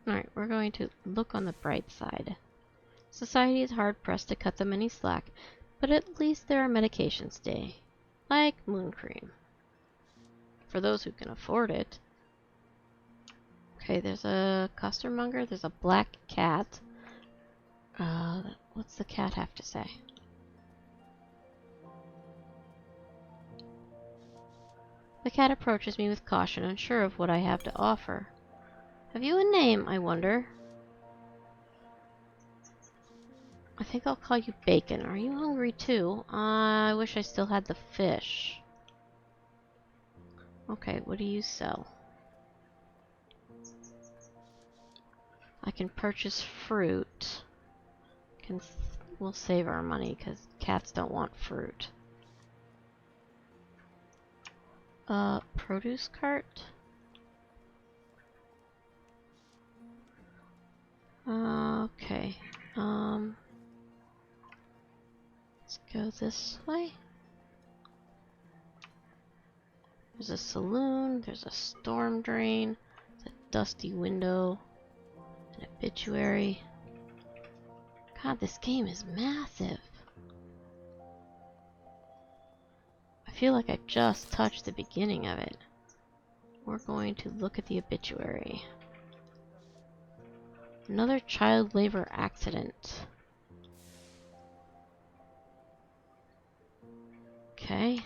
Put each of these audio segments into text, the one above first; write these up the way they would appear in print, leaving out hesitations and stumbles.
Alright, we're going to look on the bright side. Society is hard-pressed to cut them any slack, but at least there are medications today. Like moon cream. For those who can afford it. Okay, there's a costermonger, there's a black cat. What's the cat have to say? The cat approaches me with caution, unsure of what I have to offer. Have you a name, I wonder? I think I'll call you Bacon. Are you hungry too? I wish I still had the fish. Okay, what do you sell? I can purchase fruit. We'll save our money because cats don't want fruit. Produce cart? Okay. Let's go this way. There's a saloon, there's a storm drain, there's a dusty window, an obituary. God, this game is massive. I feel like I just touched the beginning of it. We're going to look at the obituary. Another child labor accident. Okay.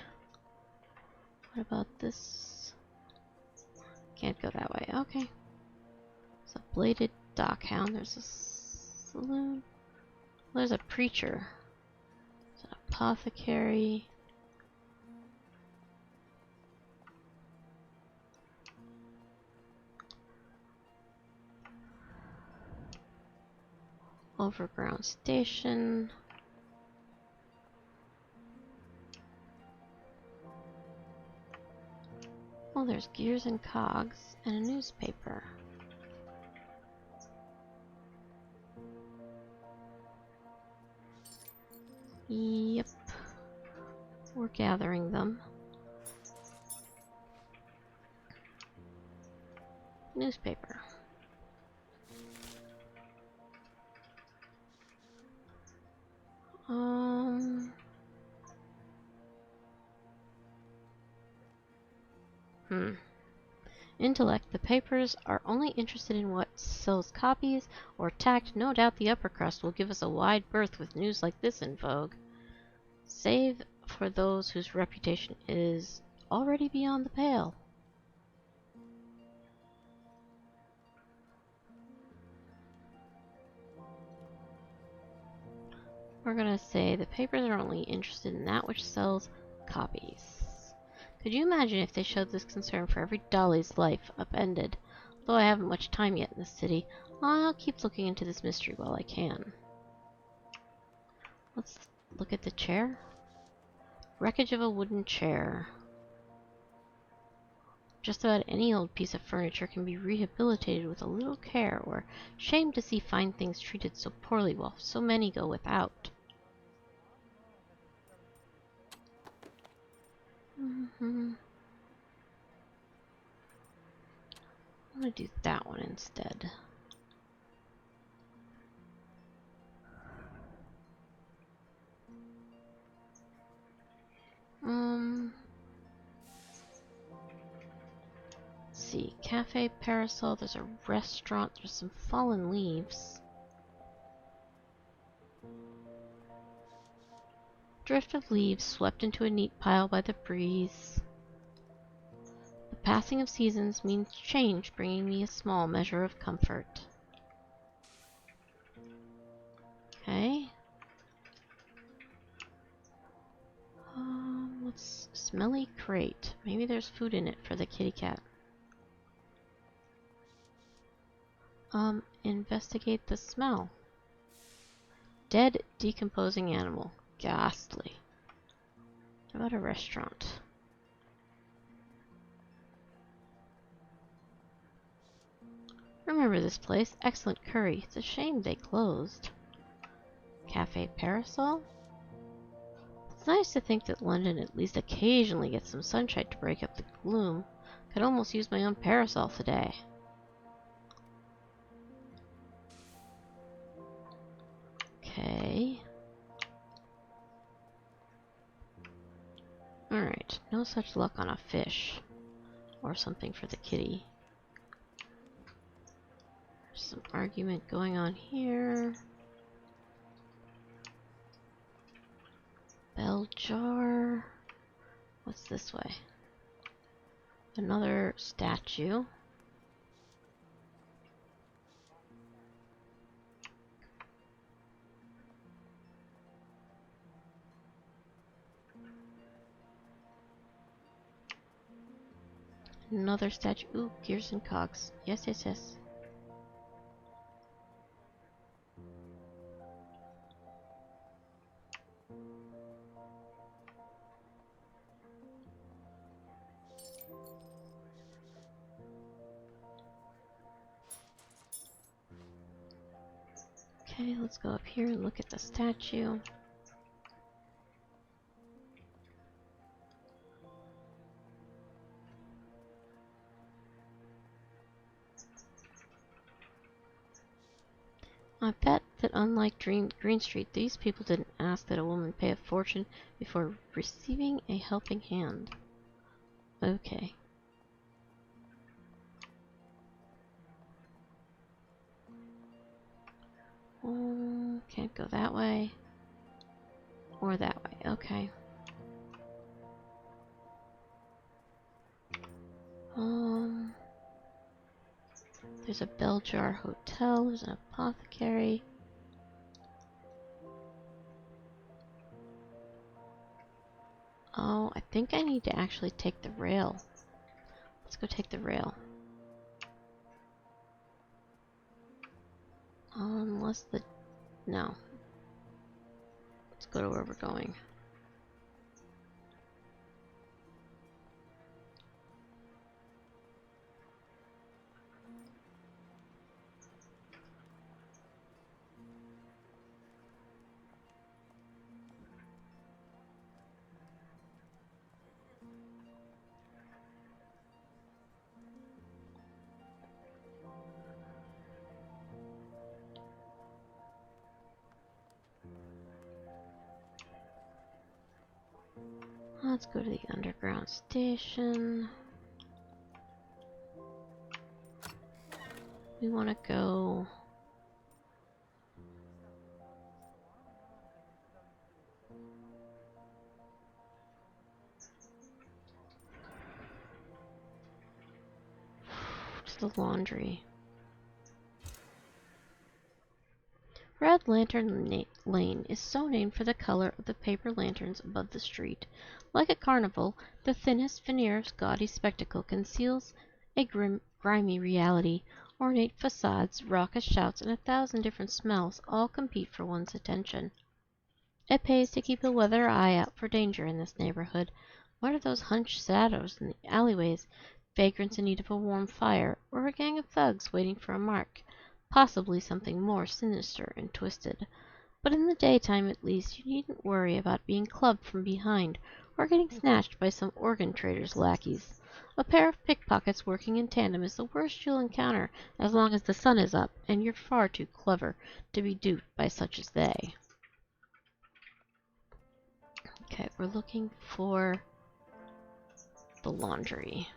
What about this? Can't go that way. Okay. There's a bladed dockhound. There's a saloon. There's a preacher. There's an apothecary. Overground station. Oh, there's gears and cogs and a newspaper. Yep. We're gathering them. Newspaper. Intellect. The papers are only interested in what sells copies, or tact. No doubt the upper crust will give us a wide berth with news like this in vogue. Save for those whose reputation is already beyond the pale. We're gonna say the papers are only interested in that which sells copies. Could you imagine if they showed this concern for every dolly's life upended? Though I haven't much time yet in the city, I'll keep looking into this mystery while I can. Let's look at the chair. Wreckage of a wooden chair. Just about any old piece of furniture can be rehabilitated with a little care. We're ashamed to see fine things treated so poorly while so many go without. I'm gonna do that one instead. Let's see, cafe, parasol, there's a restaurant, there's some fallen leaves. Drift of leaves swept into a neat pile by the breeze. The passing of seasons means change, bringing me a small measure of comfort. Okay. What's smelly crate? Maybe there's food in it for the kitty cat. Investigate the smell. Dead, decomposing animal. Ghastly. How about a restaurant? Remember this place. Excellent curry. It's a shame they closed. Cafe Parasol? It's nice to think that London at least occasionally gets some sunshine to break up the gloom. Could almost use my own parasol today. Okay. Alright, no such luck on a fish. Or something for the kitty. There's some argument going on here. Bell jar. What's this way? Another statue. Another statue. Ooh, gears and cogs. Yes, yes, yes. Okay, let's go up here and look at the statue. I bet that unlike Green Street, these people didn't ask that a woman pay a fortune before receiving a helping hand. Okay. Can't go that way. Or that way. Okay. There's a bell jar hotel. There's an apothecary. Oh, I think I need to actually take the rail. Let's go take the rail. Unless the... No. Let's go to where we're going. Let's go to the underground station. We want to go... to the laundry. Red Lantern Lane is so named for the color of the paper lanterns above the street. Like a carnival, the thinnest veneer of gaudy spectacle conceals a grimy reality. Ornate facades, raucous shouts, and 1,000 different smells all compete for one's attention. It pays to keep a weather eye out for danger in this neighborhood. What are those hunched shadows in the alleyways? Vagrants in need of a warm fire, or a gang of thugs waiting for a mark? Possibly something more sinister and twisted. But in the daytime, at least, you needn't worry about being clubbed from behind, or getting snatched by some organ trader's lackeys. A pair of pickpockets working in tandem is the worst you'll encounter as long as the sun is up, and you're far too clever to be duped by such as they. Okay, we're looking for the laundry.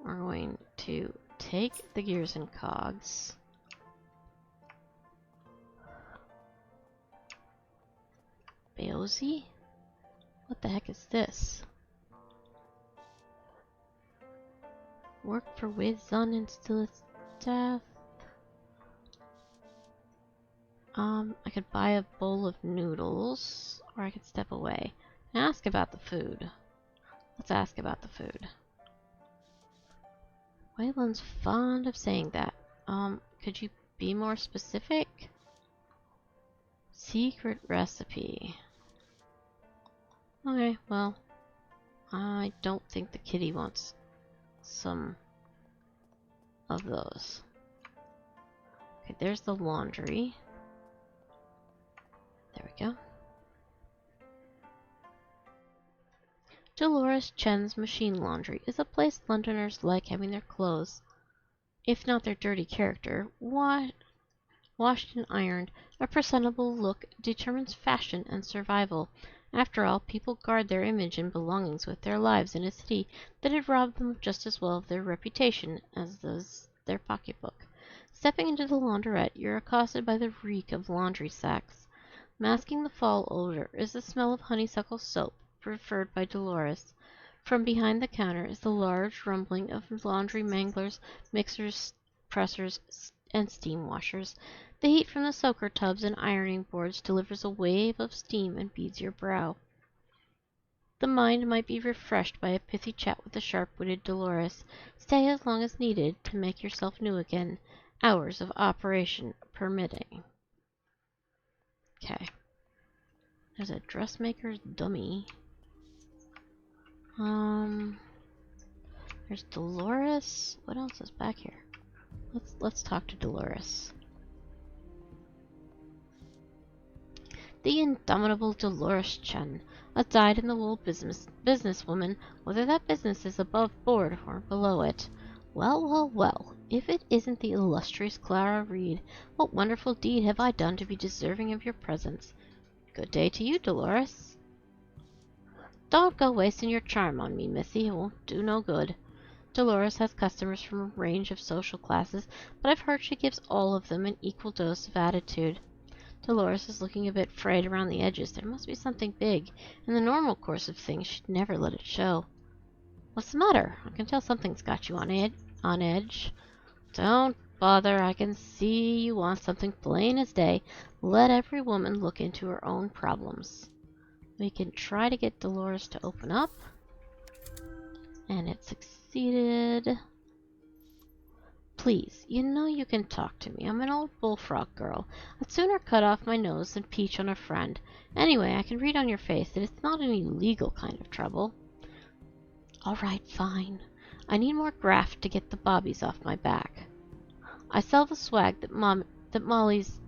We're going to take the gears and cogs. Baozi? What the heck is this? Work for Wizun and still its death. I could buy a bowl of noodles, or I could step away and ask about the food. Let's ask about the food. Wayland's fond of saying that. Could you be more specific? Secret recipe. Okay, well, I don't think the kitty wants some of those. Okay, there's the laundry. There we go. Dolores Chen's Machine Laundry is a place Londoners like having their clothes, if not their dirty character, Washed and ironed, a presentable look determines fashion and survival. After all, people guard their image and belongings with their lives in a city that had robbed them just as well of their reputation as does their pocketbook. Stepping into the laundrette, you're accosted by the reek of laundry sacks. Masking the fall odor is the smell of honeysuckle soap, preferred by Dolores. From behind the counter is the large rumbling of laundry manglers, mixers, pressers, and steam washers. The heat from the soaker tubs and ironing boards delivers a wave of steam and beads your brow. The mind might be refreshed by a pithy chat with the sharp-witted Dolores. Stay as long as needed to make yourself new again, hours of operation permitting. Okay. There's a dressmaker's dummy. There's Dolores. What else is back here? Let's talk to Dolores. The indomitable Dolores Chen, a dyed-in-the-wool businesswoman, whether that business is above board or below it. Well, well, well, if it isn't the illustrious Clara Reed, what wonderful deed have I done to be deserving of your presence? Good day to you, Dolores. Don't go wasting your charm on me, missy. It won't do no good. Dolores has customers from a range of social classes, but I've heard she gives all of them an equal dose of attitude. Dolores is looking a bit frayed around the edges. There must be something big. In the normal course of things, she'd never let it show. What's the matter? I can tell something's got you on edge. Don't bother. I can see you want something plain as day. Let every woman look into her own problems. We can try to get Dolores to open up. And it succeeded. Please, you know you can talk to me. I'm an old bullfrog girl. I'd sooner cut off my nose than peach on a friend. Anyway, I can read on your face that it's not any legal kind of trouble. All right, fine. I need more graft to get the bobbies off my back. I sell the swag that Molly's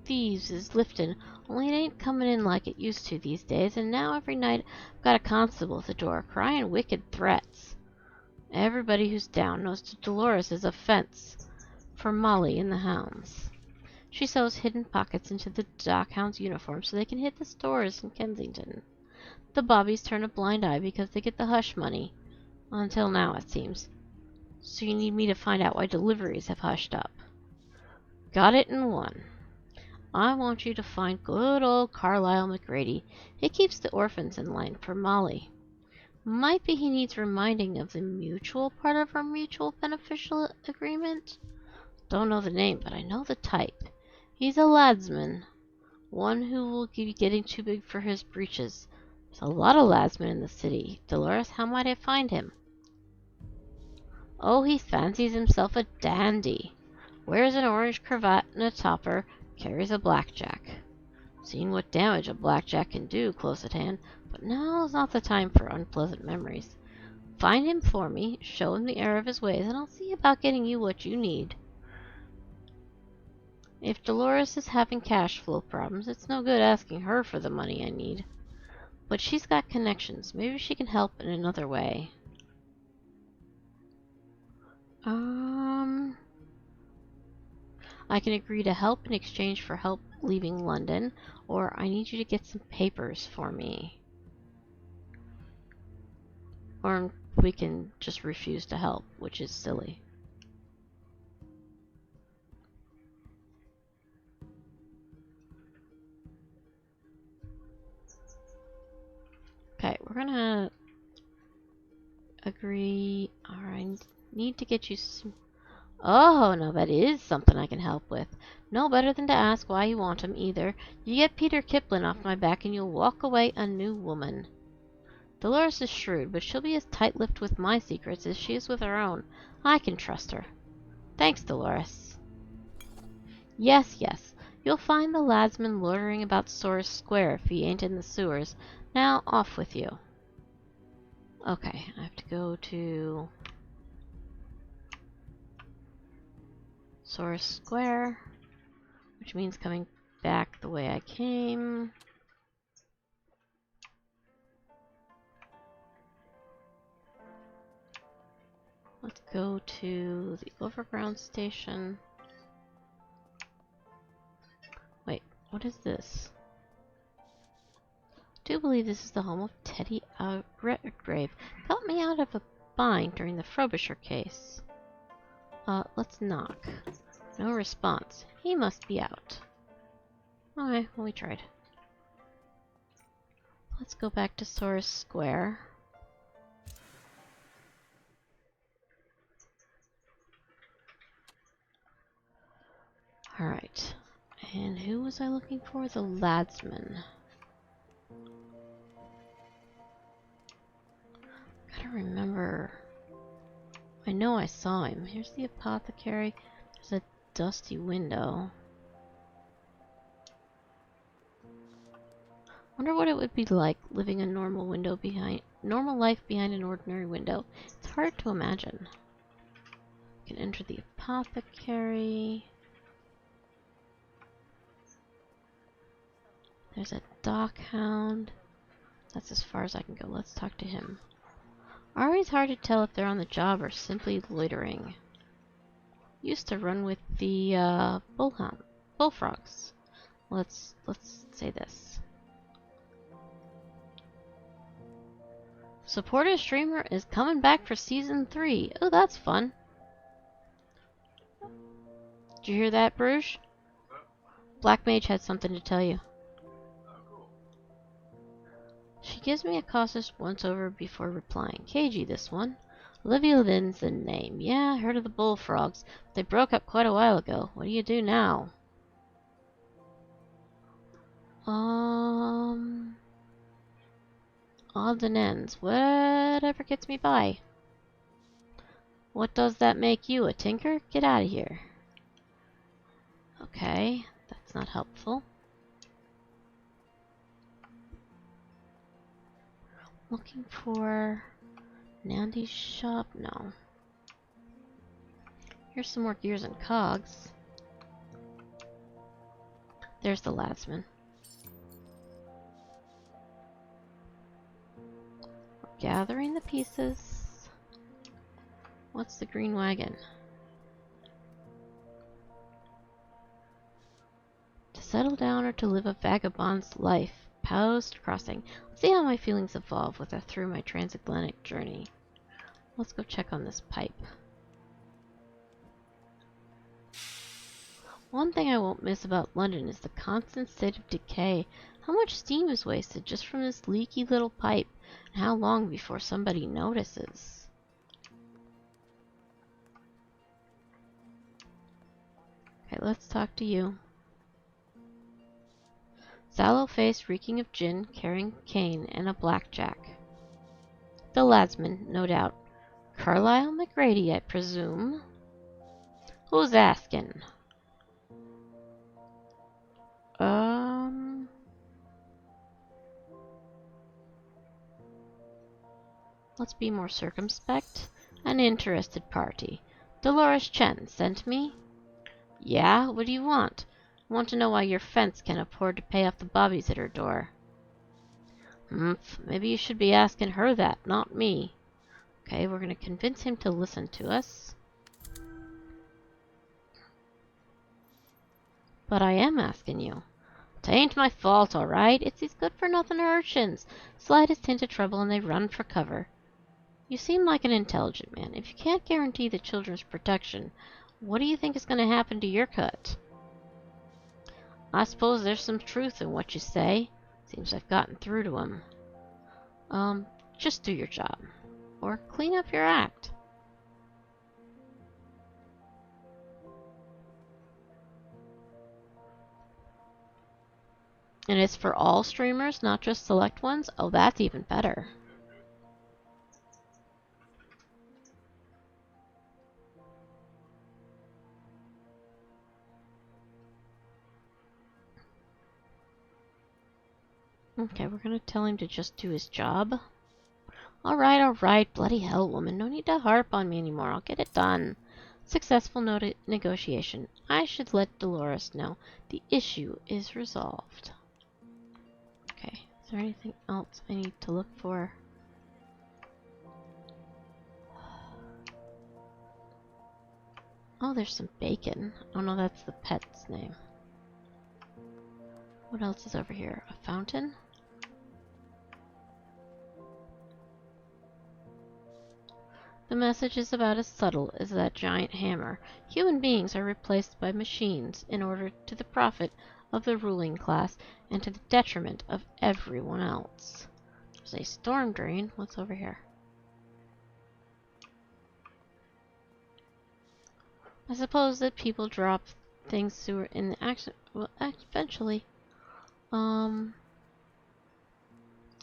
thieves is lifting, only it ain't coming in like it used to these days, and now every night I've got a constable at the door crying wicked threats. Everybody who's down knows Dolores is a fence for Molly and the hounds. She sews hidden pockets into the dockhounds' uniforms so they can hit the stores in Kensington. The bobbies turn a blind eye because they get the hush money. Until now, it seems. So you need me to find out why deliveries have hushed up. Got it in one. I want you to find good old Carlisle McGrady. He keeps the orphans in line for Molly. Might be he needs reminding of the mutual part of our mutual beneficial agreement. Don't know the name, but I know the type. He's a ladsman, one who will be getting too big for his breeches. There's a lot of ladsmen in the city. Dolores, how might I find him? Oh, he fancies himself a dandy. Wears an orange cravat and a topper, carries a blackjack. Seen what damage a blackjack can do close at hand, but now's not the time for unpleasant memories. Find him for me, show him the error of his ways, and I'll see about getting you what you need. If Dolores is having cash flow problems, it's no good asking her for the money I need. But she's got connections. Maybe she can help in another way. I can agree to help in exchange for help leaving London, or I need you to get some papers for me. Or we can just refuse to help, which is silly. Okay, we're gonna agree. Alright, need to get you some... Oh, no, that is something I can help with. No better than to ask why you want him, either. You get Peter Kipling off my back and you'll walk away a new woman. Dolores is shrewd, but she'll be as tight-lipped with my secrets as she is with her own. I can trust her. Thanks, Dolores. Yes, yes. You'll find the ladsman loitering about Source Square if he ain't in the sewers. Now, off with you. Okay, I have to go to Source Square, which means coming back the way I came. Let's go to the overground station. What is this? I do believe this is the home of Teddy Redgrave. Got me out of a bind during the Frobisher case. Let's knock. No response. He must be out. Okay, well, we tried. Let's go back to Soros Square. Alright. And who was I looking for? The Ladsman. Gotta remember. I know I saw him. Here's the apothecary. There's a dusty window. Wonder what it would be like living a normal life behind an ordinary window. It's hard to imagine. You can enter the apothecary. There's a dock hound. That's as far as I can go. Let's talk to him. Always hard to tell if they're on the job or simply loitering. Used to run with the bullfrogs. Let's say this. Supporter streamer is coming back for season 3. Oh, that's fun. Did you hear that, Bruges? Black Mage had something to tell you. She gives me a cautious once-over before replying. Cagey, this one. Olivia Lynn's the name. Yeah, I heard of the bullfrogs. They broke up quite a while ago. What do you do now? Odds and ends. Whatever gets me by. What does that make you, a tinker? Get out of here. Okay, that's not helpful. Looking for Nandy's shop? No. Here's some more gears and cogs. There's the Ladsman. We're gathering the pieces. What's the green wagon? To settle down or to live a vagabond's life. Post crossing. Let's see how my feelings evolve through my transatlantic journey. Let's go check on this pipe. One thing I won't miss about London is the constant state of decay. How much steam is wasted just from this leaky little pipe, and how long before somebody notices? Okay, let's talk to you. Sallow face reeking of gin, carrying cane and a blackjack. The Ladsman, no doubt. Carlisle McGrady, I presume. Who's asking? Let's be more circumspect. An interested party. Dolores Chen sent me? Yeah, what do you want? I want to know why your fence can't afford to pay off the bobbies at her door. Maybe you should be asking her that, not me. Okay, we're gonna convince him to listen to us. But I am asking you. Tain't my fault, alright? It's these good-for-nothing urchins. Slightest hint of trouble and they run for cover. You seem like an intelligent man. If you can't guarantee the children's protection, what do you think is going to happen to your cut? I suppose there's some truth in what you say. Seems I've gotten through to him. Just do your job. Or clean up your act. And it's for all streamers, not just select ones? Oh, that's even better. Okay, we're gonna tell him to just do his job. Alright, bloody hell, woman. No need to harp on me anymore. I'll get it done. Successful negotiation. I should let Dolores know. The issue is resolved. Okay, is there anything else I need to look for? Oh, there's some bacon. Oh no, that's the pet's name. What else is over here? A fountain? The message is about as subtle as that giant hammer. Human beings are replaced by machines in order to the profit of the ruling class and to the detriment of everyone else. There's a storm drain. What's over here? I suppose that people drop things through in the action. Well, eventually.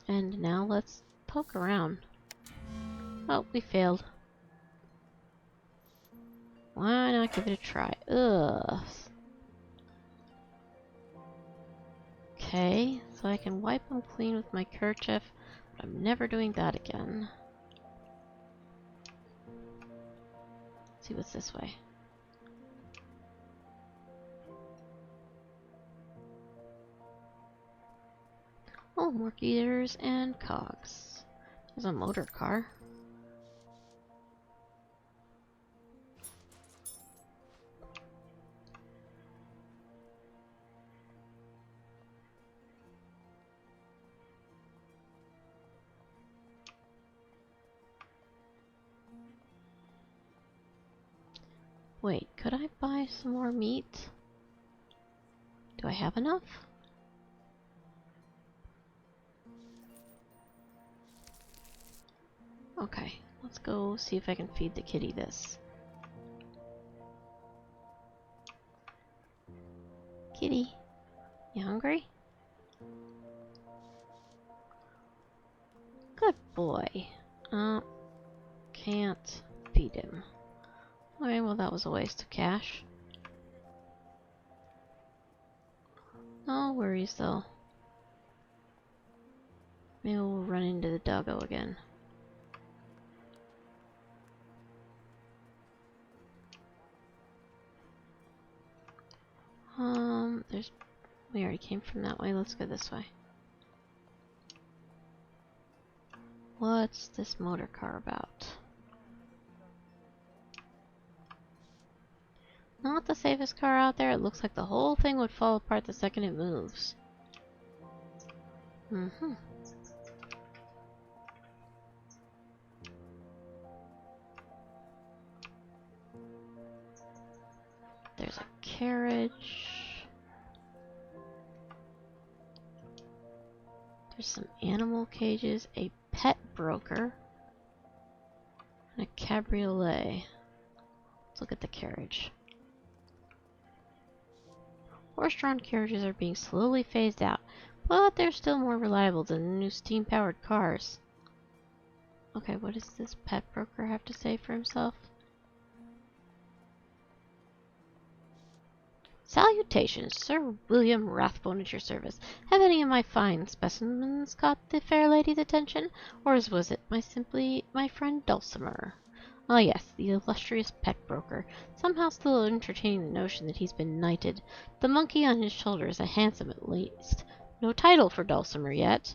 And now let's poke around. Oh, we failed. Why not give it a try? Ugh. Okay, so I can wipe them clean with my kerchief, but I'm never doing that again. Let's see what's this way. Oh, more gears and cogs. There's a motor car. Wait, could I buy some more meat? Do I have enough? Okay, let's go see if I can feed the kitty this. Kitty, you hungry? Good boy. Can't feed him. Okay, well that was a waste of cash. No worries though. Maybe we'll run into the doggo again. We already came from that way. Let's go this way. What's this motor car about? Not the safest car out there. It looks like the whole thing would fall apart the second it moves. There's a carriage. There's some animal cages, a pet broker, and a cabriolet. Let's look at the carriage. Horse-drawn carriages are being slowly phased out, but they're still more reliable than the new steam-powered cars. Okay, what does this pet broker have to say for himself? Salutations, Sir William Rathbone at your service. Have any of my fine specimens caught the fair lady's attention, or was it simply my friend Dulcimer? Ah yes, the illustrious pet broker, somehow still entertaining the notion that he's been knighted. The monkey on his shoulder is a handsome at least. No title for Dulcimer yet.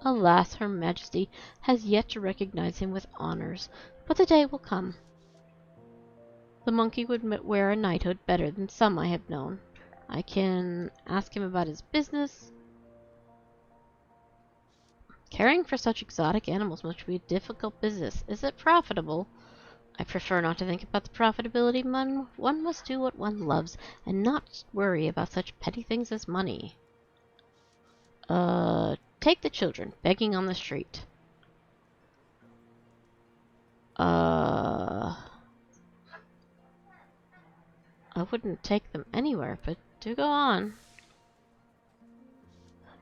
Alas, Her Majesty has yet to recognize him with honors, but the day will come. The monkey would wear a knighthood better than some I have known. I can ask him about his business. Caring for such exotic animals must be a difficult business. Is it profitable? I prefer not to think about the profitability. One must do what one loves and not worry about such petty things as money. Take the children begging on the street. I wouldn't take them anywhere, but do go on.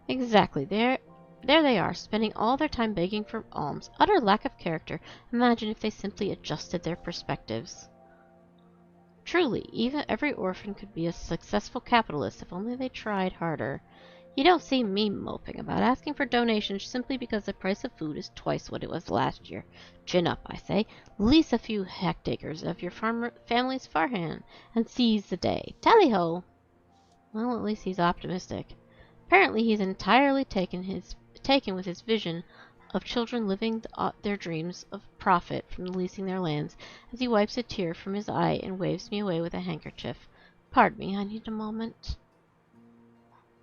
Exactly. There they are, spending all their time begging for alms. Utter lack of character. Imagine if they simply adjusted their perspectives. Truly, even every orphan could be a successful capitalist if only they tried harder. You don't see me moping about asking for donations simply because the price of food is twice what it was last year. Chin up, I say. Lease a few hectares of your family's farmland and seize the day. Tally-ho! Well, at least he's optimistic. Apparently he's entirely taken with his vision of children living their dreams of profit from leasing their lands, as he wipes a tear from his eye and waves me away with a handkerchief. Pardon me, I need a moment.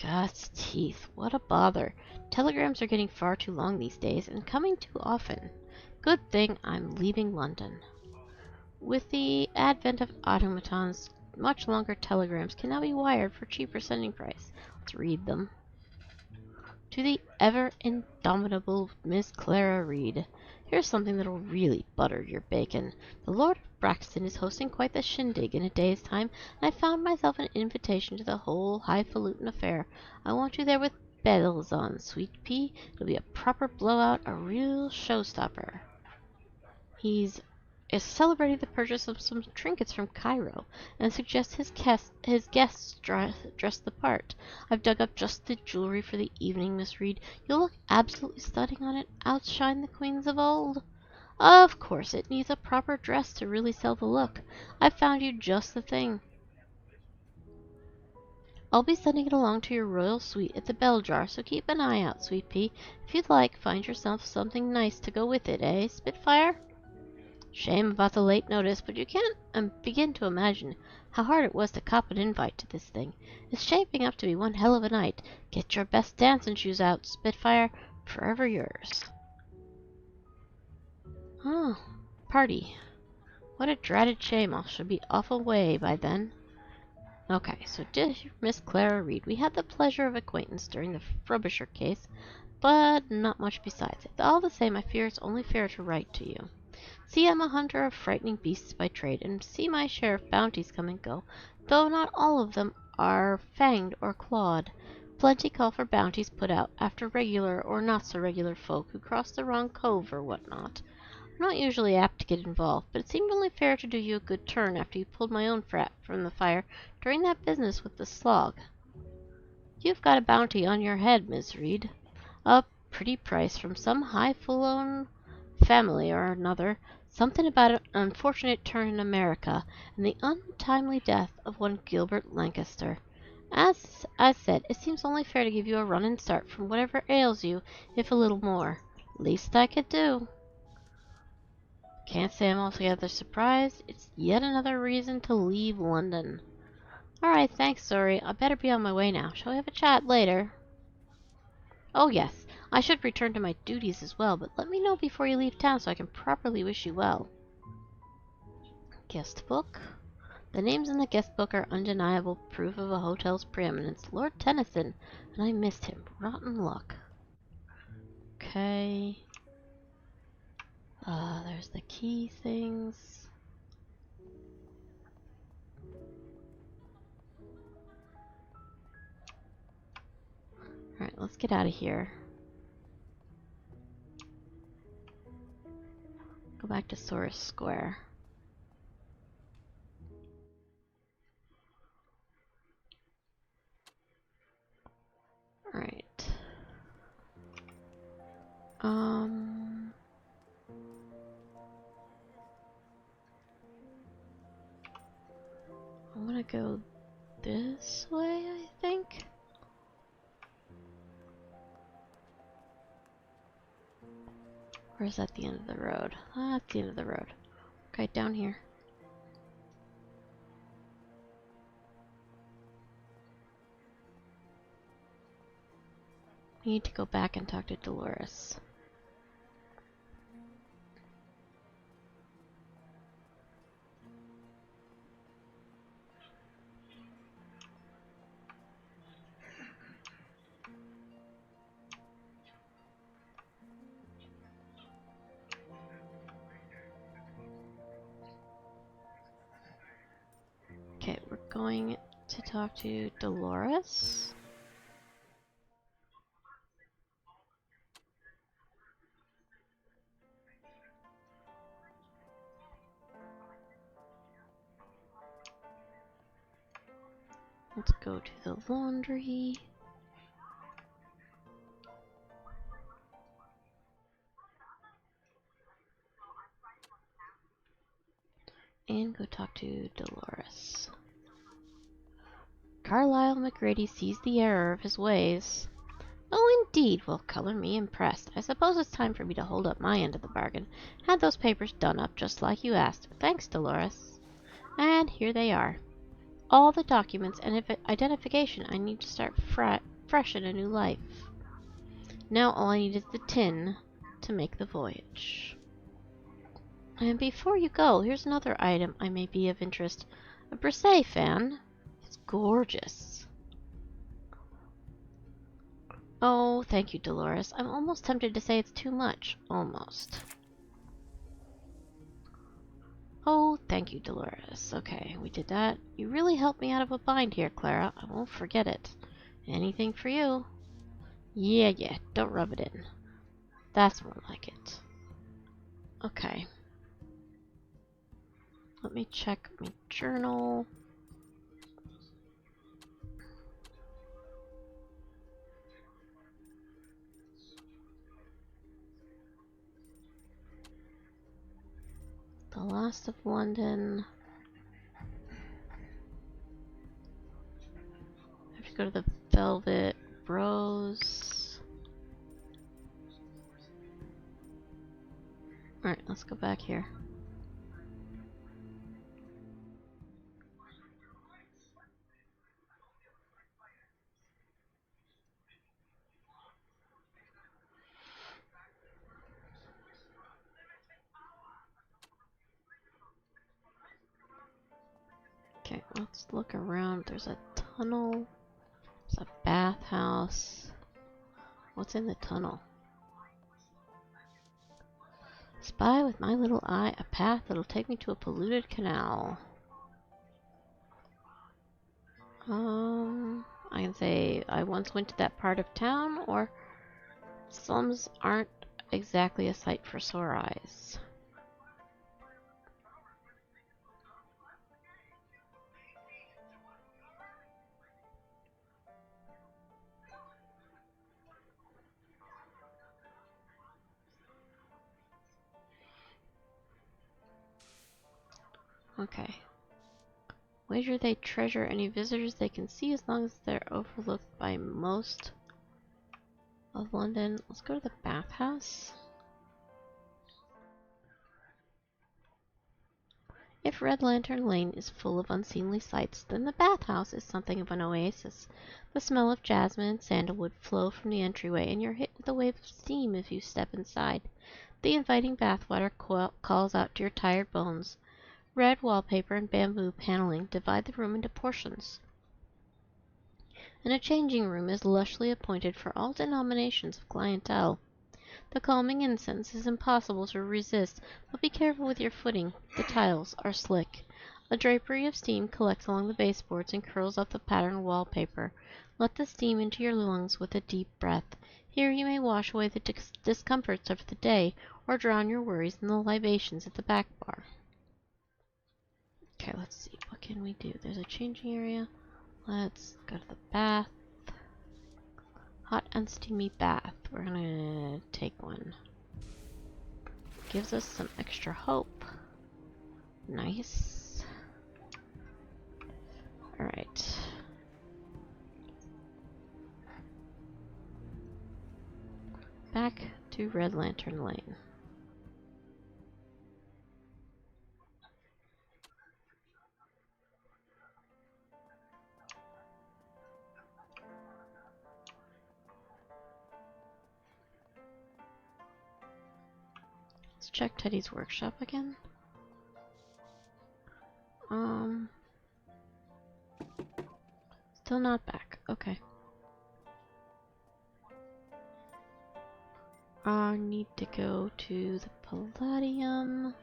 God's teeth, what a bother. Telegrams are getting far too long these days and coming too often. Good thing I'm leaving London. With the advent of automatons, much longer telegrams can now be wired for cheaper sending price. Let's read them. To the ever indomitable Miss Clara Reed. Here's something that'll really butter your bacon. The Lord of Braxton is hosting quite the shindig in a day's time, and I found myself an invitation to the whole highfalutin affair. I want you there with bells on, sweet pea. It'll be a proper blowout, a real showstopper. He's is celebrating the purchase of some trinkets from Cairo, and suggests his guests dress the part. I've dug up just the jewelry for the evening, Miss Reed. You'll look absolutely stunning on it, outshine the queens of old. Of course, it needs a proper dress to really sell the look. I've found you just the thing. I'll be sending it along to your royal suite at the Bell Jar, so keep an eye out, sweet pea. If you'd like, find yourself something nice to go with it, eh, Spitfire? Shame about the late notice, but you can't begin to imagine how hard it was to cop an invite to this thing. It's shaping up to be one hell of a night. Get your best dancing shoes out, Spitfire. Forever yours. Oh, party. What a dratted shame. I shall be off away by then. Okay, so dear Miss Clara Reed, we had the pleasure of acquaintance during the Frobisher case, but not much besides it. All the same, I fear it's only fair to write to you. See, I'm a hunter of frightening beasts by trade, and see my share of bounties come and go, though not all of them are fanged or clawed. Plenty call for bounties put out after regular or not-so-regular folk who cross the wrong cove or what-not. I'm not usually apt to get involved, but it seemed only fair to do you a good turn after you pulled my own frat from the fire during that business with the slog. You've got a bounty on your head, Miss Reed. A pretty price from some high-flown family or another. Something about an unfortunate turn in America, and the untimely death of one Gilbert Lancaster. As I said, it seems only fair to give you a running start from whatever ails you, if a little more. Least I could do. Can't say I'm altogether surprised. It's yet another reason to leave London. Alright, thanks, Sorry. I better be on my way now. Shall we have a chat later? Oh yes, I should return to my duties as well, but let me know before you leave town so I can properly wish you well. Guest book? The names in the guest book are undeniable proof of a hotel's preeminence. Lord Tennyson, and I missed him. Rotten luck. Okay. There's the key things. Alright, let's get out of here. Go back to Source Square. Alright. I'm gonna go this way, I think. Or is that the end of the road? Ah, that's the end of the road. Okay, down here. I need to go back and talk to Dolores. Okay, we're going to talk to Dolores. Let's go to the laundry. And go talk to Dolores. Carlyle McGrady sees the error of his ways. Oh, indeed. Well, color me impressed. I suppose it's time for me to hold up my end of the bargain. Had those papers done up just like you asked. Thanks, Dolores. And here they are. all the documents and identification I need to start fresh in a new life. Now all I need is the tin to make the voyage. And before you go, here's another item I may be of interest. A Brisset fan. It's gorgeous. Oh, thank you, Dolores. I'm almost tempted to say it's too much. Almost. Oh, thank you, Dolores. Okay, we did that. You really helped me out of a bind here, Clara. I won't forget it. Anything for you. Yeah, don't rub it in. That's more like it. Okay. Let me check my journal. The Last of London. I have to go to the Velvet Rose. Alright, let's go back here. Okay, let's look around. There's a tunnel. There's a bathhouse. What's in the tunnel? Spy with my little eye a path that'll take me to a polluted canal. I can say I once went to that part of town, or slums aren't exactly a sight for sore eyes. Okay. Wager they treasure any visitors they can see as long as they're overlooked by most of London. Let's go to the bathhouse. If Red Lantern Lane is full of unseemly sights, then the bathhouse is something of an oasis. The smell of jasmine and sandalwood flow from the entryway, and you're hit with a wave of steam if you step inside. The inviting bathwater calls out to your tired bones. Red wallpaper and bamboo paneling divide the room into portions, and a changing room is lushly appointed for all denominations of clientele. The calming incense is impossible to resist, but be careful with your footing. The tiles are slick. A drapery of steam collects along the baseboards and curls up the patterned wallpaper. Let the steam into your lungs with a deep breath. Here you may wash away the discomforts of the day, or drown your worries in the libations at the back bar. Okay, let's see. What can we do? There's a changing area. Let's go to the bath. Hot and steamy bath. We're gonna take one. Gives us some extra hope. Nice. Alright. Back to Red Lantern Lane. Let's check Teddy's workshop again. Still not back. Okay. I need to go to the Palladium.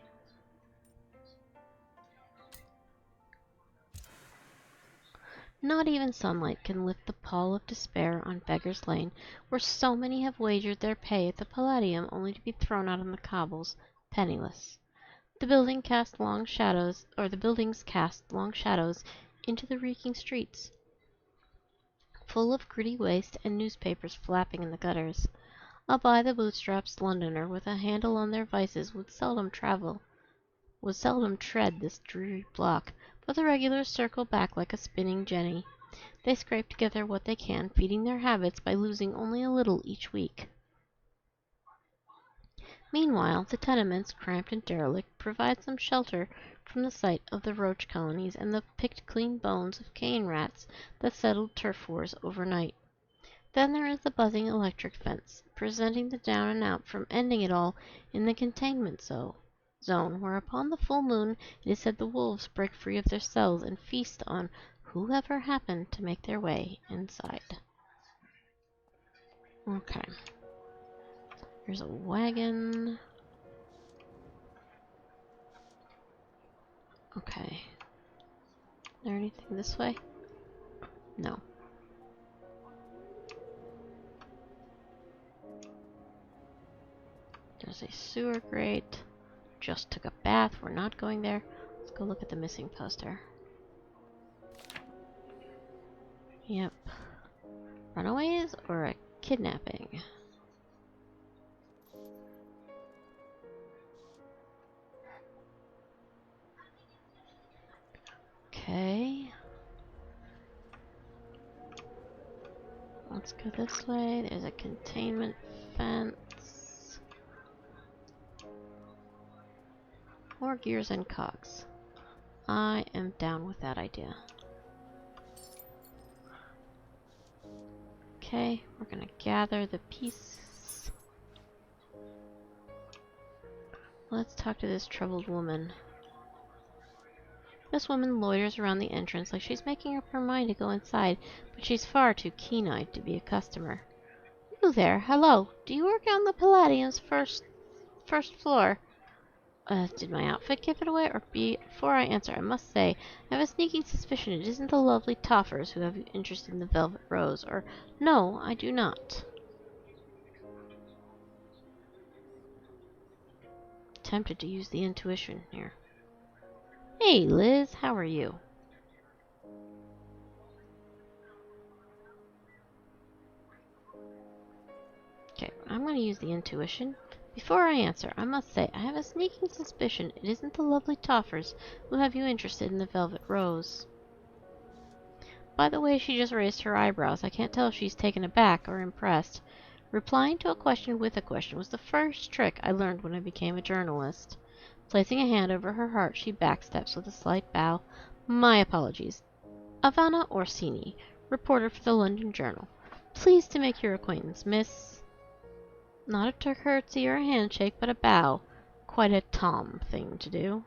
Not even sunlight can lift the pall of despair on Beggar's Lane, where so many have wagered their pay at the Palladium only to be thrown out on the cobbles, penniless. The buildings cast long shadows into the reeking streets, full of gritty waste and newspapers flapping in the gutters. A by-the-bootstraps Londoner with a handle on their vices would seldom tread this dreary block, but the regulars circle back like a spinning jenny. They scrape together what they can, feeding their habits by losing only a little each week. Meanwhile, the tenements, cramped and derelict, provide some shelter from the site of the roach colonies and the picked clean bones of cane rats that settled turf wars overnight. Then there is the buzzing electric fence, presenting the down and out from ending it all in the containment zone, where upon the full moon it is said the wolves break free of their cells and feast on whoever happened to make their way inside. Okay. There's a wagon. Okay. Is there anything this way? No. There's a sewer grate. Just took a bath. We're not going there. Let's go look at the missing poster. Yep. Runaways or a kidnapping? Okay. Let's go this way. There's a containment fence. More gears and cogs. I am down with that idea. Okay, we're gonna gather the pieces. Let's talk to this troubled woman. This woman loiters around the entrance like she's making up her mind to go inside, but she's far too keen-eyed to be a customer. You there, hello. Do you work on the Palladium's first floor? Did my outfit give it away? Or before I answer, I must say, I have a sneaking suspicion it isn't the lovely toffers who have you interested in the Velvet Rose, or no, I do not. Tempted to use the intuition here. Hey, Liz, how are you? Okay, I'm going to use the intuition. Before I answer, I must say, I have a sneaking suspicion it isn't the lovely toffers who have you interested in the Velvet Rose. By the way she just raised her eyebrows, I can't tell if she's taken aback or impressed. Replying to a question with a question was the first trick I learned when I became a journalist. Placing a hand over her heart, she backsteps with a slight bow. My apologies. Ivana Orsini, reporter for the London Journal. Pleased to make your acquaintance, Miss... Not a curtsy or a handshake, but a bow. Quite a Tom thing to do.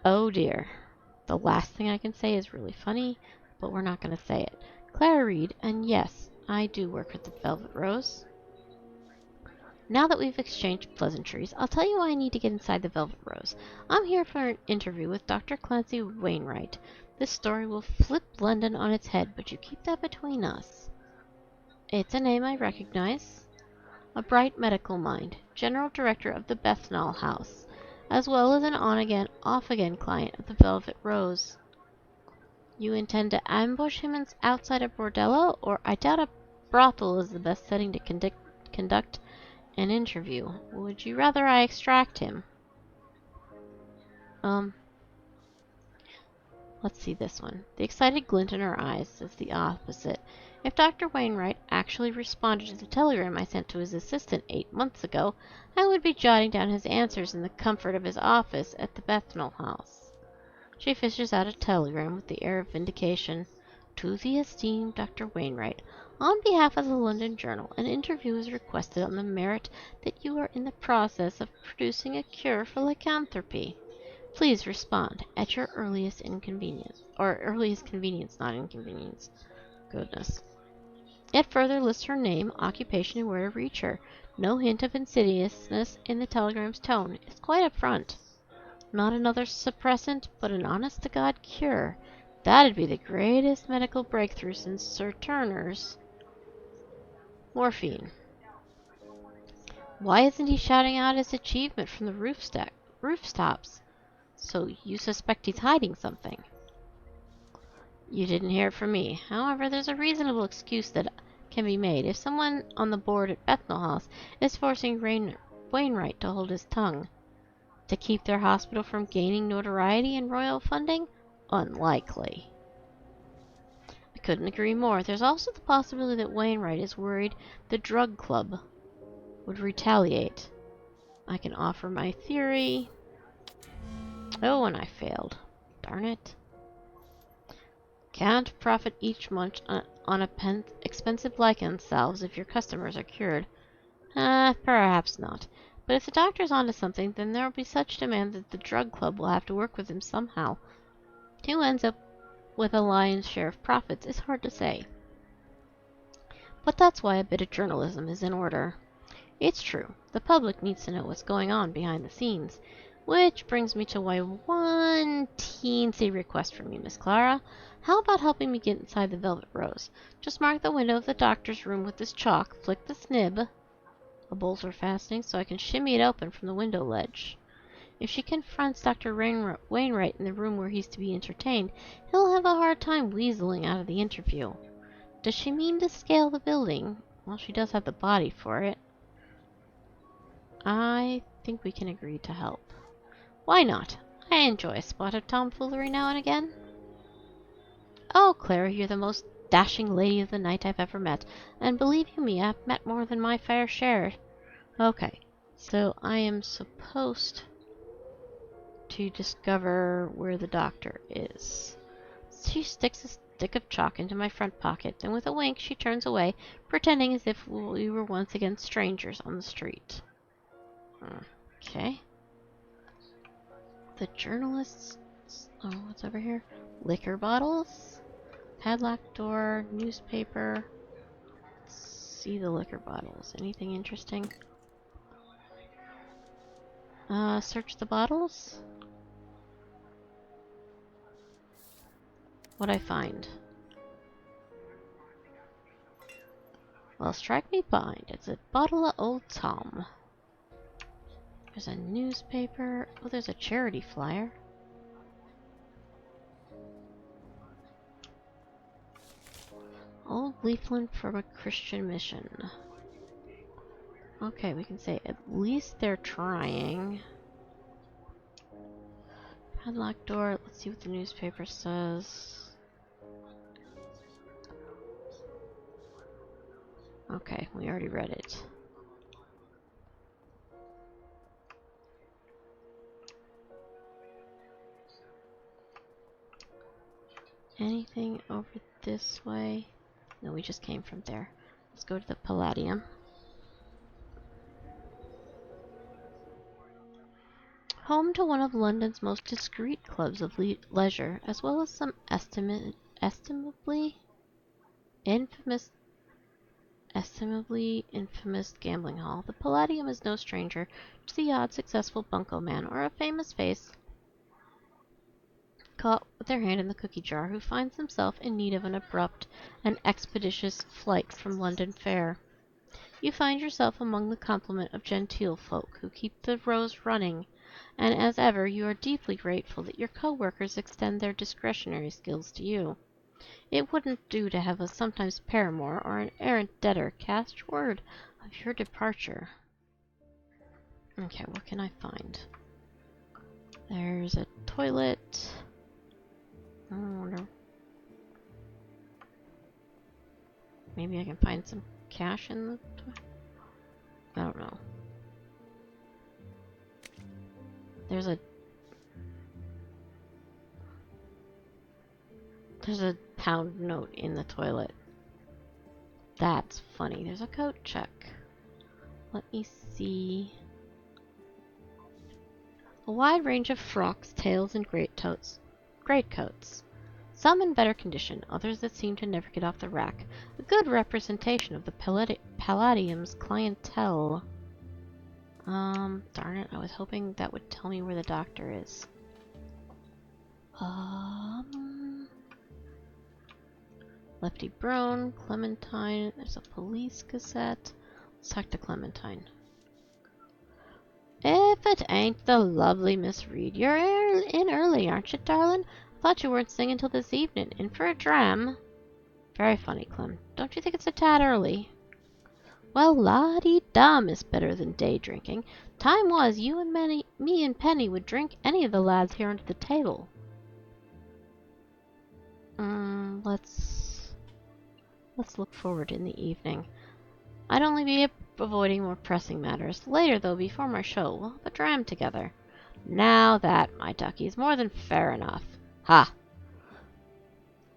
Oh dear. The last thing I can say is really funny, but we're not going to say it. Clara Reed, and yes, I do work with the Velvet Rose. Now that we've exchanged pleasantries, I'll tell you why I need to get inside the Velvet Rose. I'm here for an interview with Dr. Clancy Wainwright. This story will flip London on its head, but you keep that between us. It's a name I recognize. A bright medical mind, general director of the Bethnal House, as well as an on-again, off-again client of the Velvet Rose. You intend to ambush him outside a bordello, or I doubt a brothel is the best setting to conduct an interview. Would you rather I extract him? Let's see this one. The excited glint in her eyes says the opposite. If Dr. Wainwright actually responded to the telegram I sent to his assistant 8 months ago, I would be jotting down his answers in the comfort of his office at the Bethnal House. She fishes out a telegram with the air of vindication. To the esteemed Dr. Wainwright, on behalf of the London Journal, an interview is requested on the merit that you are in the process of producing a cure for lycanthropy. Please respond at your earliest inconvenience. Or earliest convenience, not inconvenience. Goodness. It further lists her name, occupation, and where to reach her. No hint of insidiousness in the telegram's tone. It's quite upfront. Not another suppressant, but an honest-to-God cure. That'd be the greatest medical breakthrough since Sir Turner's morphine. Why isn't he shouting out his achievement from the rooftops? So you suspect he's hiding something? You didn't hear it from me. However, there's a reasonable excuse that can be made. If someone on the board at Bethnal House is forcing Wainwright to hold his tongue to keep their hospital from gaining notoriety and royal funding, unlikely. couldn't agree more. There's also the possibility that Wainwright is worried the drug club would retaliate. I can offer my theory. Oh, and I failed. Darn it. Can't profit each month on expensive lichen salves if your customers are cured. Perhaps not. But if the doctor's onto something, then there will be such demand that the drug club will have to work with him somehow. Who ends up with a lion's share of profits is hard to say. But that's why a bit of journalism is in order. It's true, the public needs to know what's going on behind the scenes. Which brings me to one teensy request from you, Miss Clara. How about helping me get inside the Velvet Rose? Just mark the window of the doctor's room with this chalk, flick the snib. The bolts are fastening, so I can shimmy it open from the window ledge. If she confronts Dr. Wainwright in the room where he's to be entertained, he'll have a hard time weaseling out of the interview. Does she mean to scale the building? Well, she does have the body for it. I think we can agree to help. Why not? I enjoy a spot of tomfoolery now and again. Oh, Clara, you're the most dashing lady of the night I've ever met, and believe you me, I've met more than my fair share. Okay, so I am supposed to discover where the doctor is. She sticks a stick of chalk into my front pocket, then with a wink she turns away, pretending as if we were once again strangers on the street. Okay. The journalists... Oh, what's over here? Liquor bottles? Padlock door, newspaper. Let's see the liquor bottles. Anything interesting? Search the bottles? What'd I find? Well, strike me blind. It's a bottle of Old Tom. There's a newspaper. Oh, there's a charity flyer. Old leaflet from a Christian mission. Okay, we can say at least they're trying. Padlock door. Let's see what the newspaper says. Okay, we already read it. Anything over this way? No, we just came from there. Let's go to the Palladium. Home to one of London's most discreet clubs of leisure, as well as some estimably infamous gambling hall, the Palladium is no stranger to the odd successful bunco man or a famous face caught with their hand in the cookie jar who finds himself in need of an abrupt and expeditious flight from London fare. You find yourself among the complement of genteel folk who keep the Rose running, and as ever you are deeply grateful that your co-workers extend their discretionary skills to you. It wouldn't do to have a sometimes paramour or an errant debtor cast word of your departure. Okay, what can I find? There's a toilet. I wonder. Maybe I can find some cash in the toilet? I don't know. There's a pound note in the toilet. That's funny. There's a coat check. Let me see. A wide range of frocks, tails, and greatcoats. Some in better condition, others that seem to never get off the rack. A good representation of the Palladium's clientele. Darn it, I was hoping that would tell me where the doctor is. Lefty Brown, Clementine, there's a police gazette. Let's talk to Clementine. If it ain't the lovely Miss Reed. You're in early, aren't you, darling? I thought you weren't singing till this evening. In for a dram? Very funny, Clem. Don't you think it's a tad early? Well, la-dee-da, Miss Better Than Day drinking. Time was you and me and Penny would drink any of the lads here under the table. Let's Let's look forward in the evening. I'd only be avoiding more pressing matters. Later, though, before my show, we'll have a dram together. Now that, my ducky, is more than fair enough. Ha!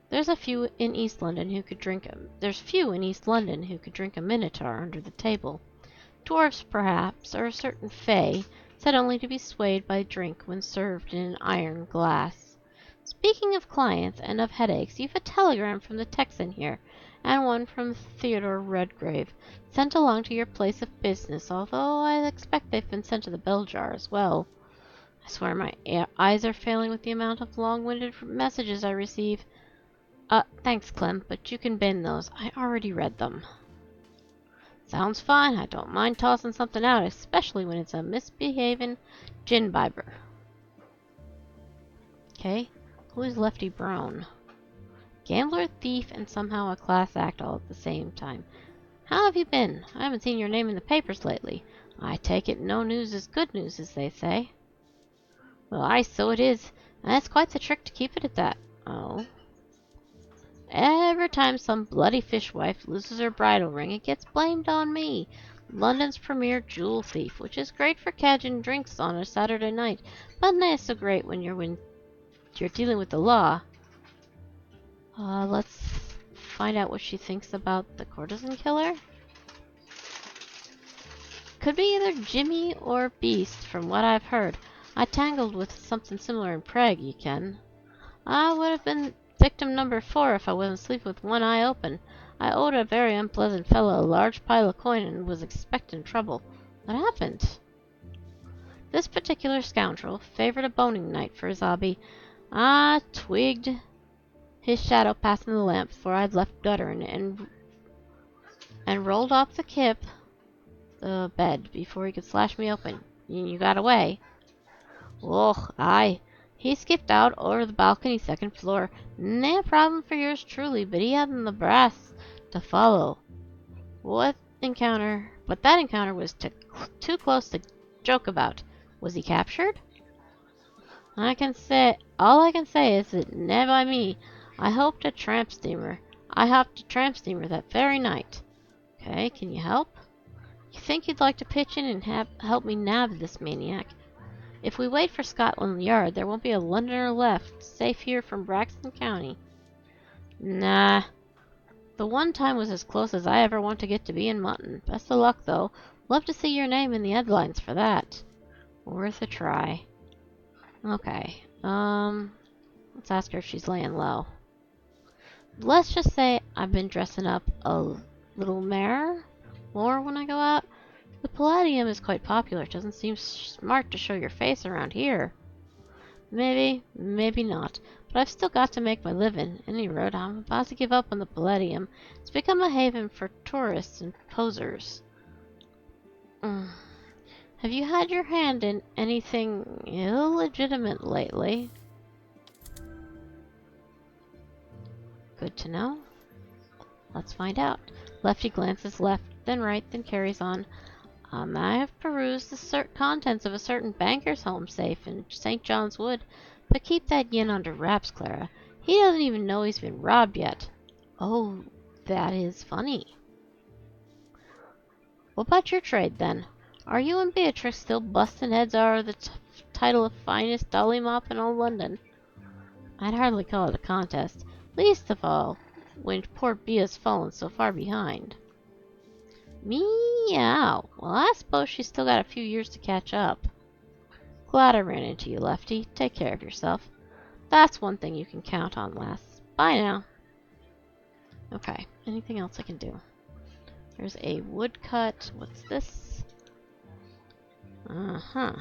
There's few in East London who could drink a minotaur under the table. Dwarfs, perhaps, or a certain fay, said only to be swayed by drink when served in an iron glass. Speaking of clients and of headaches, you've a telegram from the Texan here, and one from Theodore Redgrave, sent along to your place of business, although I expect they've been sent to the bell jar as well. I swear my eyes are failing with the amount of long-winded messages I receive. Thanks, Clem, but you can bin those. I already read them. Sounds fine. I don't mind tossing something out, especially when it's a misbehaving gin bibber. Okay, who is Lefty Brown? Gambler, thief, and somehow a class act all at the same time. How have you been? I haven't seen your name in the papers lately. I take it no news is good news, as they say. Well, aye, so it is, and it's quite the trick to keep it at that. Oh. Every time some bloody fishwife loses her bridal ring, it gets blamed on me, London's premier jewel thief, which is great for cadging drinks on a Saturday night, but not so great when you're dealing with the law. Let's find out what she thinks about the courtesan killer. Could be either Jimmy or Beast, from what I've heard. I tangled with something similar in Prague, ye ken. I would have been victim number 4 if I wasn't sleeping with one eye open. I owed a very unpleasant fellow a large pile of coin and was expecting trouble. What happened? This particular scoundrel favored a boning night for his hobby. I twigged his shadow passing the lamp before I'd left guttering and rolled off the bed before he could slash me open. You got away. Oh, aye. He skipped out over the balcony 2nd floor. No problem for yours truly, but he hadn't the brass to follow. But that encounter was too close to joke about. Was he captured? All I can say is that never by me. I hopped a tramp steamer that very night. Okay, can you help? You think you'd like to pitch in and help me nab this maniac? If we wait for Scotland Yard, there won't be a Londoner left safe here from Braxton County. Nah. The one time was as close as I ever want to get to being mutton. Best of luck, though. Love to see your name in the headlines for that. Worth a try. Okay. Let's ask her if she's laying low. Let's just say I've been dressing up a little more when I go out. The Palladium is quite popular. It doesn't seem smart to show your face around here. Maybe, maybe not. But I've still got to make my living. Any road, I'm about to give up on the Palladium. It's become a haven for tourists and posers. Have you had your hand in anything illegitimate lately? Good to know. Let's find out. Lefty glances left, then right, then carries on. I have perused the contents of a certain banker's home safe in St. John's Wood, but keep that yin under wraps, Clara. He doesn't even know he's been robbed yet. Oh, that is funny. What about your trade, then? Are you and Beatrix still busting heads over the title of finest dolly mop in all London? I'd hardly call it a contest, least of all when poor Bea's fallen so far behind. Meow. Well, I suppose she's still got a few years to catch up. Glad I ran into you, Lefty. Take care of yourself. That's one thing you can count on, lass. Bye now. Okay, anything else I can do? There's a woodcut. What's this? Uh-huh.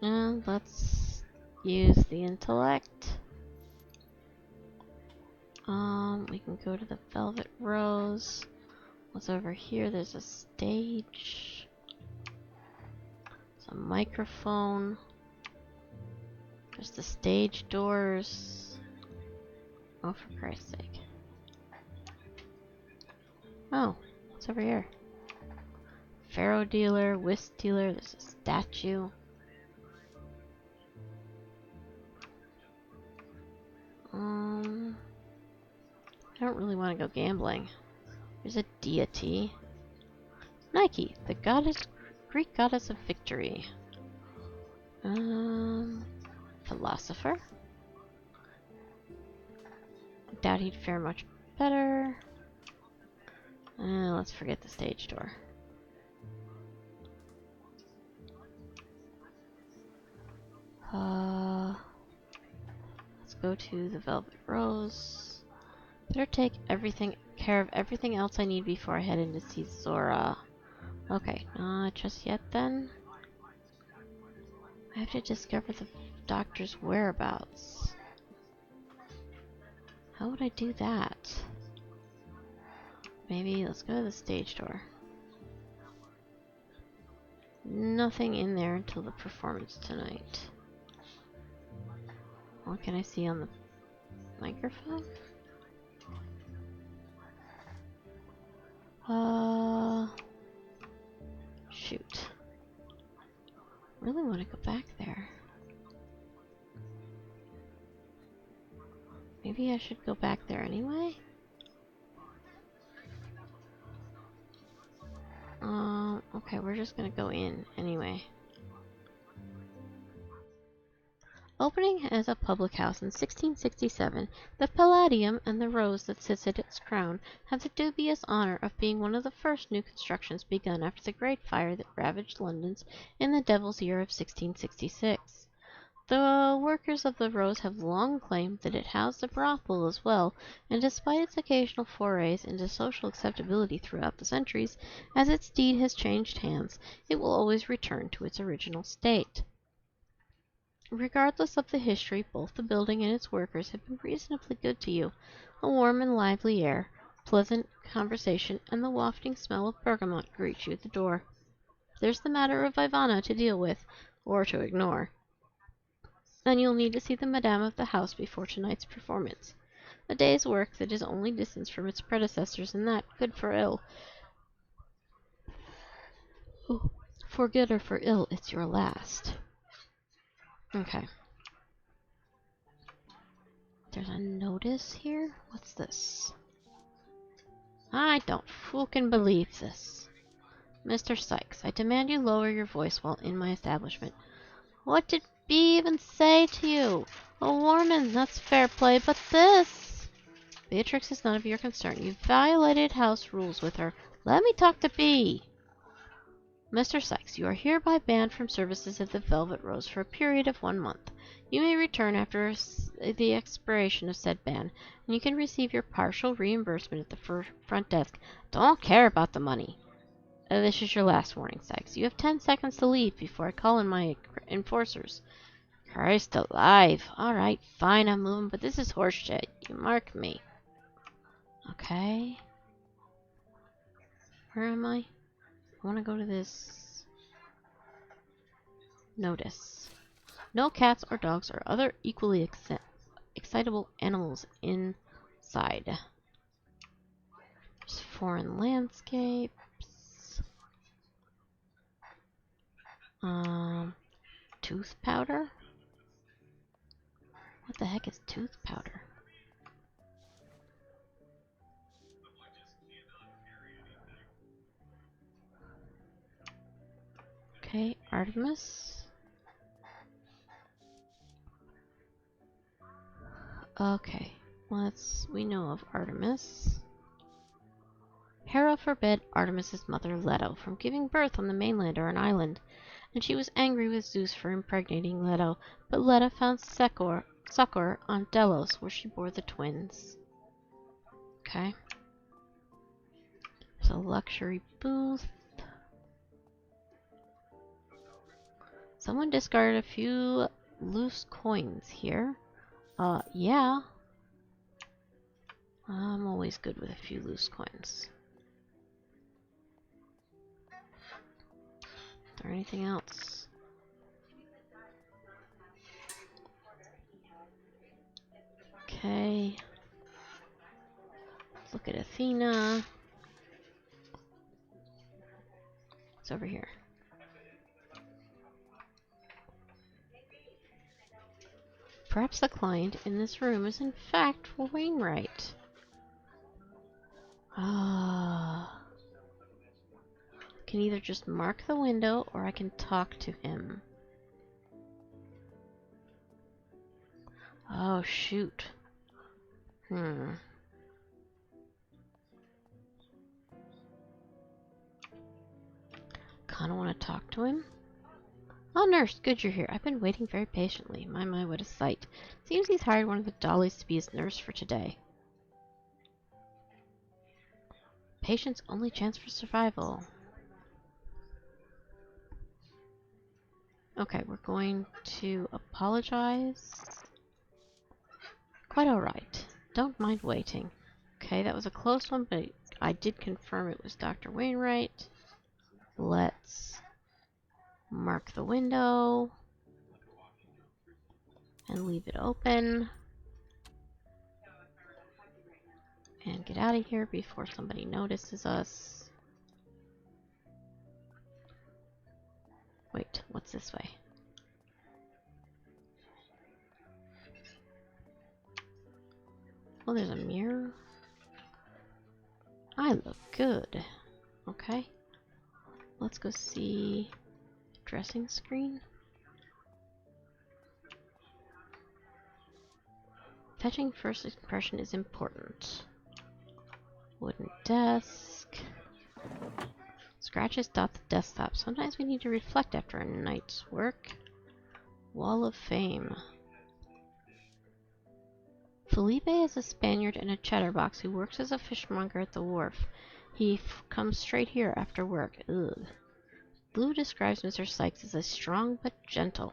And let's use the intellect. We can go to the Velvet Rose. What's over here? There's a stage. There's a microphone. There's the stage doors. Oh, for Christ's sake. Oh, what's over here? Faro dealer, whisk dealer, there's a statue. I don't really want to go gambling. There's a deity. Nike, the Greek goddess of victory. Philosopher. I doubt he'd fare much better. Let's forget the stage door. Let's go to the Velvet Rose. Better take care of everything else I need before I head in to see Zora. Okay, not just yet then. I have to discover the doctor's whereabouts. How would I do that? Maybe let's go to the stage door. Nothing in there until the performance tonight. What can I see on the microphone? Shoot. Really want to go back there. Maybe I should go back there anyway? Okay, we're just gonna go in anyway. Opening as a public house in 1667, the Palladium and the rose that sits at its crown have the dubious honor of being one of the first new constructions begun after the Great Fire that ravaged London in the Devil's Year of 1666. The workers of the Rose have long claimed that it housed a brothel as well, and despite its occasional forays into social acceptability throughout the centuries, as its deed has changed hands, it will always return to its original state. Regardless of the history, both the building and its workers have been reasonably good to you. A warm and lively air, pleasant conversation, and the wafting smell of bergamot greet you at the door. There's the matter of Ivana to deal with, or to ignore. Then you'll need to see the madame of the house before tonight's performance. A day's work that is only distance from its predecessors, and that, good for ill. Oh, for good or for ill, it's your last. Okay. There's a notice here? What's this? I don't fucking believe this. Mr. Sykes, I demand you lower your voice while in my establishment. What did B even say to you? A warning, that's fair play, but this... Beatrix is none of your concern. You violated house rules with her. Let me talk to B. Mr. Sykes, you are hereby banned from services at the Velvet Rose for a period of 1 month. You may return after the expiration of said ban, and you can receive your partial reimbursement at the front desk. Don't care about the money. This is your last warning, Sykes. You have 10 seconds to leave before I call in my enforcers. Christ alive. Alright, fine, I'm moving, but this is horseshit. You mark me. Okay. Where am I? I want to go to this. Notice. No cats or dogs or other equally excitable animals inside. There's foreign landscapes. Tooth powder? What the heck is tooth powder? Okay, Artemis. Okay, we know of Artemis. Hera forbade Artemis's mother Leto from giving birth on the mainland or an island, and she was angry with Zeus for impregnating Leto, but Leto found succor on Delos, where she bore the twins. Okay. There's a luxury booth. Someone discarded a few loose coins here. Yeah. I'm always good with a few loose coins. Is there anything else? Okay. Let's look at Athena. It's over here. Perhaps the client in this room is in fact Wainwright. Ah. I can either just mark the window or I can talk to him. Oh, shoot. Kinda want to talk to him. Oh, nurse, good you're here. I've been waiting very patiently. My, what a sight. Seems he's hired one of the dollies to be his nurse for today. Patient's only chance for survival. Okay, we're going to apologize. Quite alright. Don't mind waiting. Okay, that was a close one, but I did confirm it was Dr. Wainwright. Let's mark the window and leave it open. And get out of here before somebody notices us. Wait, what's this way? Oh, there's a mirror. I look good. Okay. Let's go see dressing screen. Fetching first impression is important. Wooden desk. Scratches dot the desktop. Sometimes we need to reflect after a night's work. Wall of Fame. Felipe is a Spaniard and a chatterbox who works as a fishmonger at the wharf. He comes straight here after work. Ugh. Blue describes Mr. Sykes as a strong but gentle.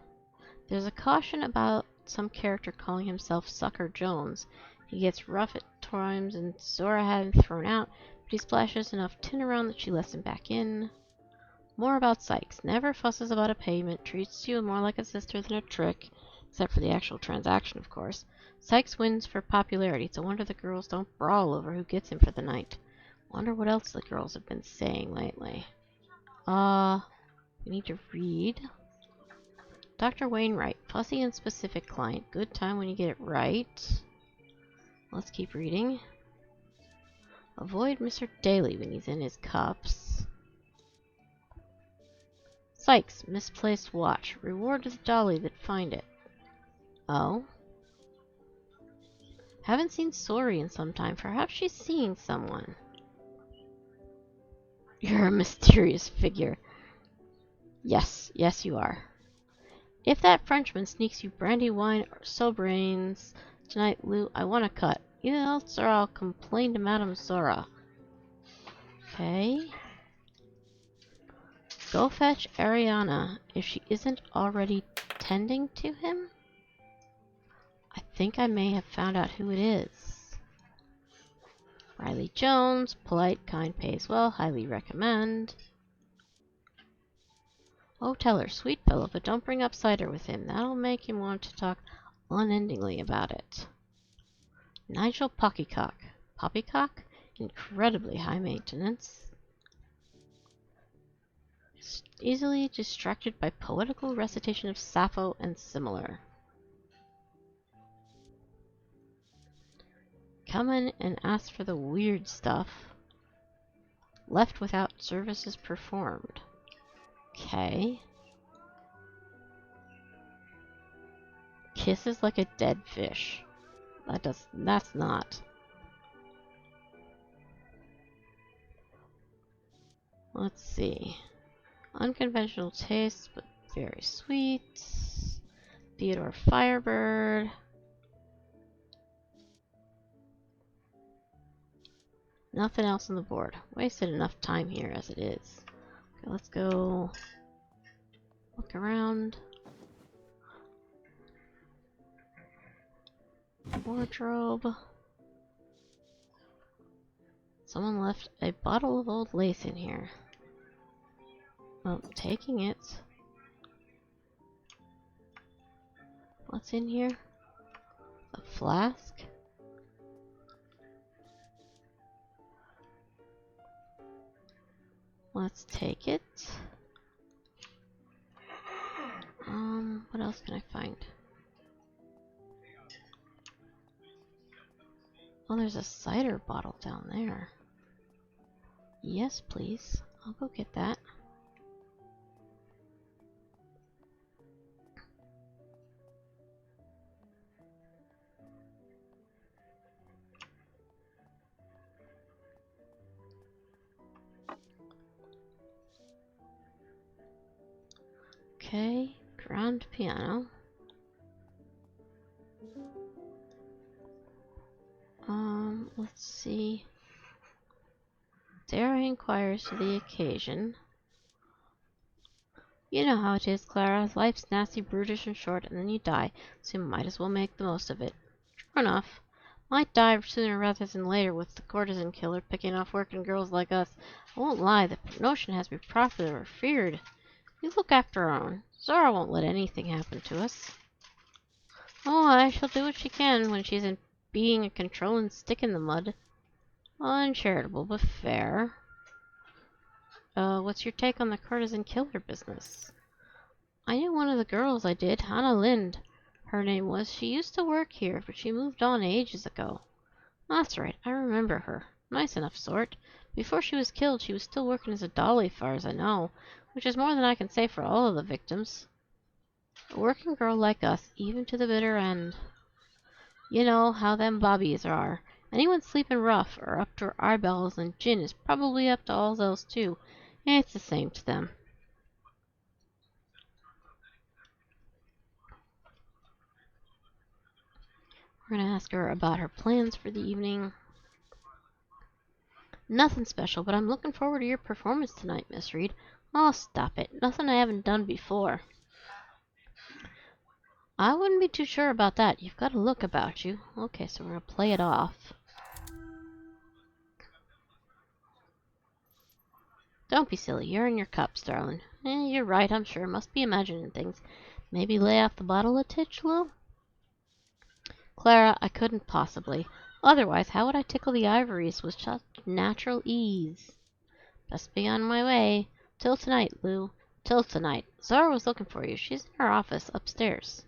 There's a caution about some character calling himself Sucker Jones. He gets rough at times and Zora had him thrown out, but he splashes enough tin around that she lets him back in. More about Sykes. Never fusses about a payment, treats you more like a sister than a trick, except for the actual transaction, of course. Sykes wins for popularity. It's a wonder the girls don't brawl over who gets him for the night. Wonder what else the girls have been saying lately. We need to read. Dr. Wainwright, fussy and specific client. Good time when you get it right. Let's keep reading. Avoid Mr. Daly when he's in his cups. Sykes, misplaced watch. Reward to the dolly that find it. Oh? Haven't seen Sori in some time. Perhaps she's seeing someone. You're a mysterious figure. Yes, yes you are. If that Frenchman sneaks you brandy wine or sobrains tonight, Lou, I want a cut. Either else or I'll complain to Madame Zora. Okay. Go fetch Ariana if she isn't already tending to him. I think I may have found out who it is. Riley Jones, polite, kind, pays well, highly recommend. Oh, tell her, sweet fellow, but don't bring up cider with him. That'll make him want to talk unendingly about it. Nigel Poppycock. Poppycock? Incredibly high maintenance. Easily distracted by poetical recitation of Sappho and similar. Come in and ask for the weird stuff. Left without services performed. Okay. Kisses like a dead fish. That's not. Let's see. Unconventional taste, but very sweet. Theodore Firebird. Nothing else on the board. Wasted enough time here as it is. Okay, let's go look around. Wardrobe. Someone left a bottle of old lace in here. Well, I'm taking it. What's in here? A flask? Let's take it. What else can I find? Oh, there's a cider bottle down there. Yes, please. I'll go get that. Okay, grand piano. Let's see. Dare I inquire to the occasion? You know how it is, Clara. Life's nasty, brutish, and short, and then you die, so you might as well make the most of it. True enough. Might die sooner rather than later with the courtesan killer picking off working girls like us. I won't lie, the notion has me properly feared. We look after our own. Zora won't let anything happen to us. Oh, I shall do what she can when she's in being a controlling stick in the mud. Uncharitable, but fair. What's your take on the courtesan killer business? I knew one of the girls, I did. Anna Lind, her name was. She used to work here, but she moved on ages ago. That's right, I remember her. Nice enough sort. Before she was killed, she was still working as a dolly, far as I know, which is more than I can say for all of the victims. A working girl like us, even to the bitter end. You know how them bobbies are. Anyone sleeping rough or up to her eyeballs in gin is probably up to all else too. It's the same to them. We're gonna ask her about her plans for the evening. Nothing special, but I'm looking forward to your performance tonight, Miss Reed. Oh, stop it. Nothing I haven't done before. I wouldn't be too sure about that. You've got a look about you. Okay, so we're gonna play it off. Don't be silly. You're in your cups, darling. You're right, I'm sure. Must be imagining things. Maybe lay off the bottle a titch, Lou? Clara, I couldn't possibly. Otherwise, how would I tickle the ivories with such natural ease? Best be on my way. Till tonight, Lou. Till tonight. Zara was looking for you. She's in her office upstairs.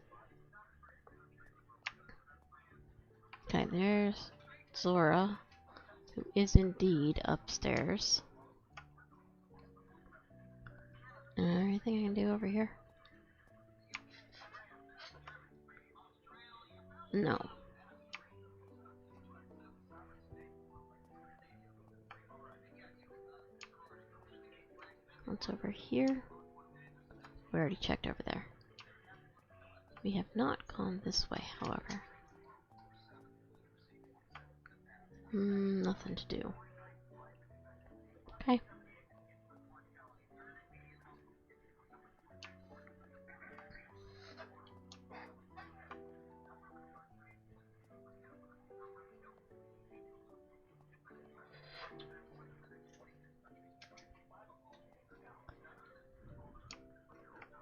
Okay, there's Zora, who is indeed upstairs. Anything I can do over here? No. What's over here? We already checked over there. We have not gone this way, however. Nothing to do. Okay.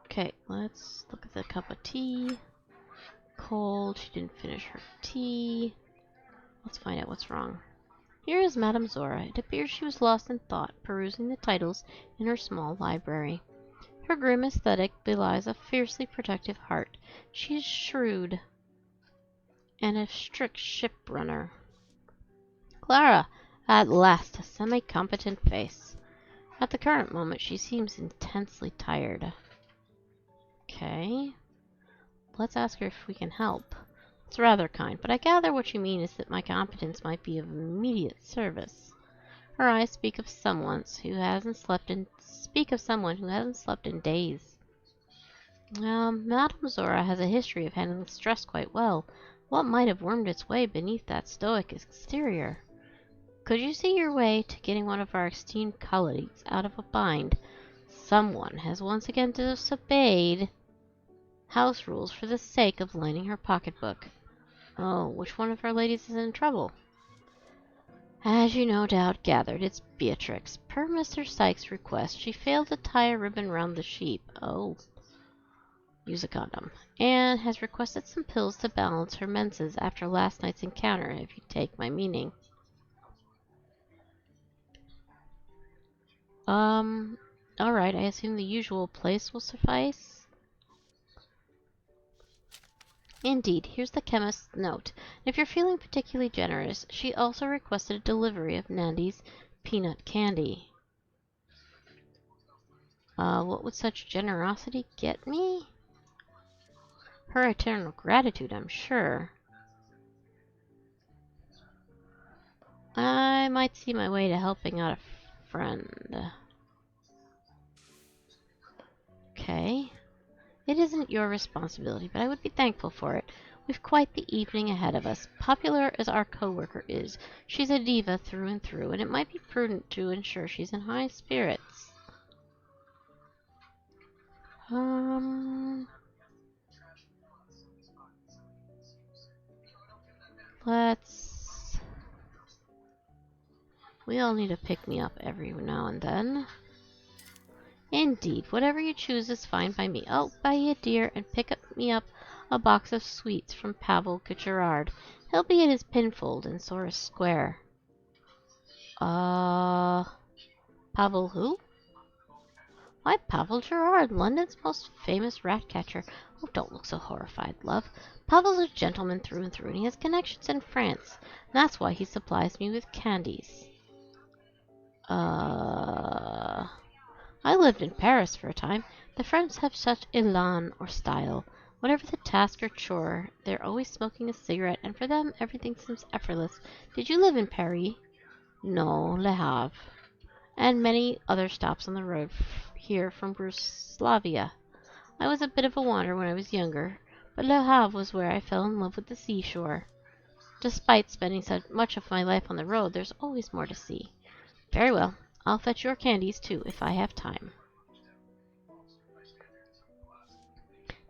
Okay, let's look at the cup of tea. Cold, she didn't finish her tea. Let's find out what's wrong. Here is Madame Zora. It appears she was lost in thought, perusing the titles in her small library. Her grim aesthetic belies a fiercely protective heart. She is shrewd and a strict ship-runner. Clara, at last, a semi-competent face. At the current moment, she seems intensely tired. Okay. Let's ask her if we can help. It's rather kind, but I gather what you mean is that my competence might be of immediate service. Her eyes speak of someone who hasn't slept in days. Madame Zora has a history of handling stress quite well. What might have wormed its way beneath that stoic exterior? Could you see your way to getting one of our esteemed colleagues out of a bind? Someone has once again disobeyed house rules for the sake of lining her pocketbook. Oh, which one of our ladies is in trouble? As you no doubt gathered, it's Beatrix. Per Mr. Sykes' request, she failed to tie a ribbon round the sheep. Oh. Use a condom. And has requested some pills to balance her menses after last night's encounter, if you take my meaning. Alright, I assume the usual place will suffice? Indeed, here's the chemist's note. If you're feeling particularly generous, she also requested a delivery of Nandy's peanut candy. What would such generosity get me? Her eternal gratitude, I'm sure. I might see my way to helping out a friend. Okay. It isn't your responsibility, but I would be thankful for it. We've quite the evening ahead of us. Popular as our coworker is, she's a diva through and through, and it might be prudent to ensure she's in high spirits. Let's... We all need to pick me up every now and then. Indeed, whatever you choose is fine by me. I'll buy you a deer and me up a box of sweets from Pavel Kucherard. He'll be at his pinfold in Soros Square. Pavel who? Why, Pavel Gerard, London's most famous rat catcher. Oh, don't look so horrified, love. Pavel's a gentleman through and through, and he has connections in France. That's why he supplies me with candies. I lived in Paris for a time. The French have such élan or style. Whatever the task or chore, they're always smoking a cigarette, and for them everything seems effortless. Did you live in Paris? No, Le Havre. And many other stops on the road here from Bruslavia. I was a bit of a wanderer when I was younger, but Le Havre was where I fell in love with the seashore. Despite spending so much of my life on the road, there's always more to see. Very well. I'll fetch your candies, too, if I have time.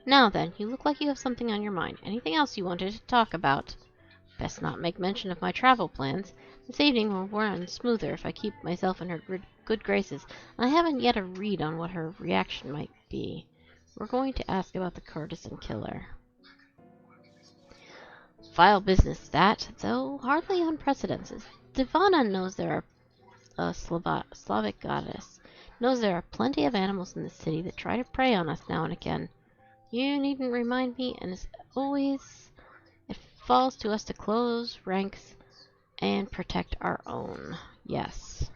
Now then, you look like you have something on your mind. Anything else you wanted to talk about? Best not make mention of my travel plans. This evening will run smoother if I keep myself in her good graces. I haven't yet a read on what her reaction might be. We're going to ask about the courtesan killer. Vile business, that, though hardly unprecedented. Divana knows there are Slavic goddess, knows there are plenty of animals in the city that try to prey on us now and again. You needn't remind me, and as always, it falls to us to close ranks and protect our own. Yes,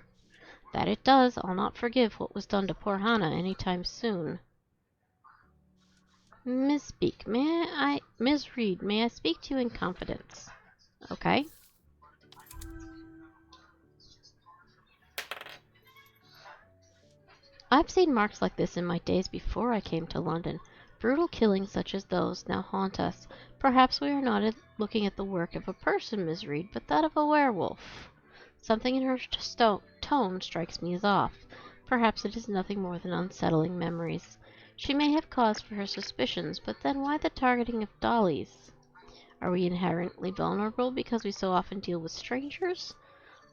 that it does. I'll not forgive what was done to poor Hannah any time soon. Miss Reed, may I speak to you in confidence? Okay. I've seen marks like this in my days before I came to London. Brutal killings such as those now haunt us. Perhaps we are not looking at the work of a person, Miss Reed, but that of a werewolf. Something in her tone strikes me as off. Perhaps it is nothing more than unsettling memories. She may have cause for her suspicions, but then why the targeting of dollies? Are we inherently vulnerable because we so often deal with strangers?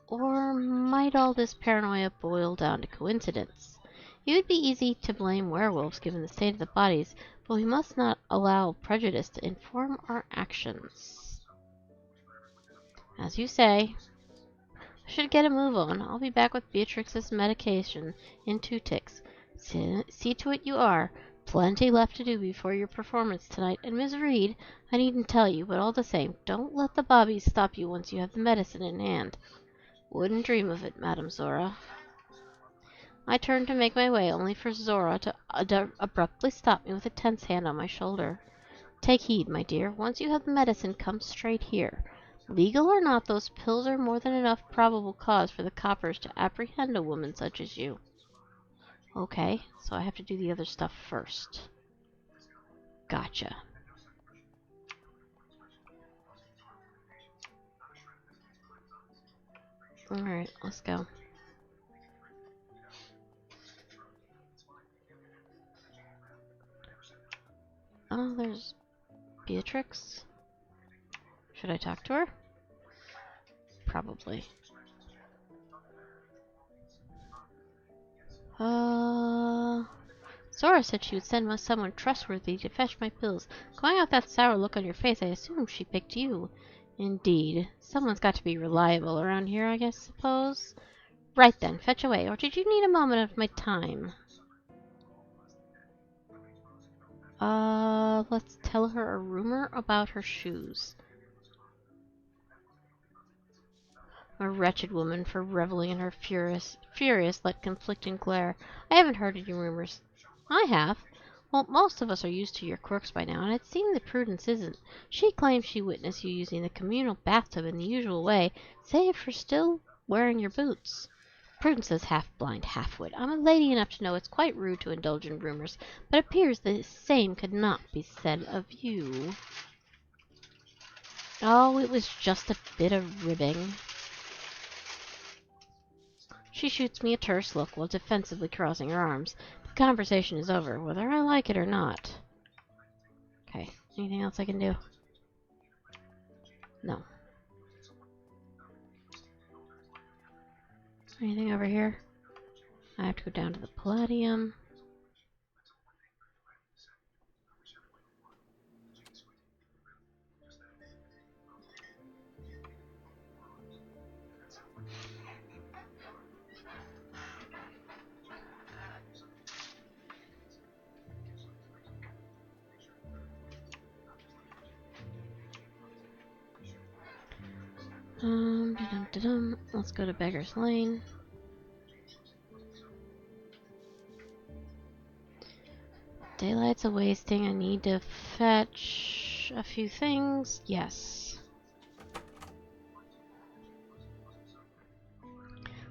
Or might all this paranoia boil down to coincidence? It would be easy to blame werewolves given the state of the bodies, but we must not allow prejudice to inform our actions. As you say, I should get a move on. I'll be back with Beatrix's medication in 2 ticks. See to it you are. Plenty left to do before your performance tonight, and Miss Reed, I needn't tell you, but all the same, don't let the bobbies stop you once you have the medicine in hand. Wouldn't dream of it, Madame Zora. I turned to make my way, only for Zora to abruptly stop me with a tense hand on my shoulder. Take heed, my dear. Once you have the medicine, come straight here. Legal or not, those pills are more than enough probable cause for the coppers to apprehend a woman such as you. Okay, so I have to do the other stuff first. Gotcha. Alright, let's go. Oh, there's Beatrix. Should I talk to her? Probably. Zora said she would send someone trustworthy to fetch my pills. Going out that sour look on your face, I assume she picked you. Indeed. Someone's got to be reliable around here, I suppose. Right then, fetch away. Or did you need a moment of my time? Let's tell her a rumor about her shoes. A wretched woman for reveling in her furious let conflicting glare. I haven't heard any rumors. I have. Well, most of us are used to your quirks by now, and it seems that Prudence isn't. She claims she witnessed you using the communal bathtub in the usual way, save for still wearing your boots. Prudence is half blind, half wit. I'm a lady enough to know it's quite rude to indulge in rumors, but it appears the same could not be said of you. Oh, it was just a bit of ribbing. She shoots me a terse look while defensively crossing her arms. The conversation is over, whether I like it or not. Okay, anything else I can do? No. Anything over here? I have to go down to the Palladium. Let's go to Beggar's Lane. Daylight's a wasting. I need to fetch a few things. Yes.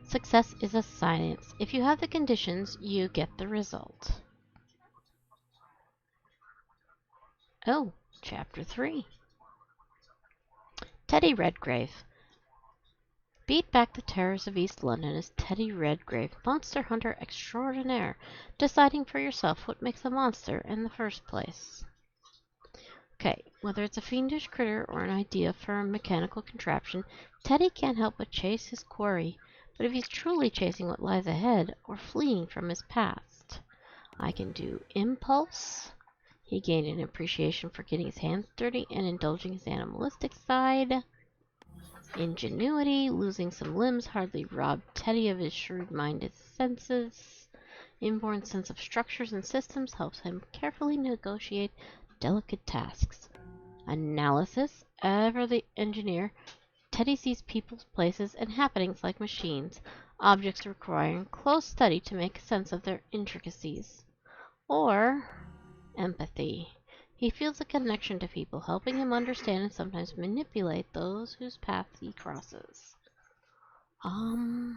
Success is a science. If you have the conditions, you get the result. Oh, Chapter 3. Teddy Redgrave. Beat back the terrors of East London as Teddy Redgrave, monster hunter extraordinaire, deciding for yourself what makes a monster in the first place. Okay, whether it's a fiendish critter or an idea for a mechanical contraption, Teddy can't help but chase his quarry. But if he's truly chasing what lies ahead, or fleeing from his past, I can do impulse. He gained an appreciation for getting his hands dirty and indulging his animalistic side. Ingenuity, losing some limbs hardly robbed Teddy of his shrewd-minded senses. Inborn sense of structures and systems helps him carefully negotiate delicate tasks. Analysis, ever the engineer, Teddy sees people, places, and happenings like machines, objects requiring close study to make sense of their intricacies. Or empathy. He feels a connection to people, helping him understand and sometimes manipulate those whose path he crosses. I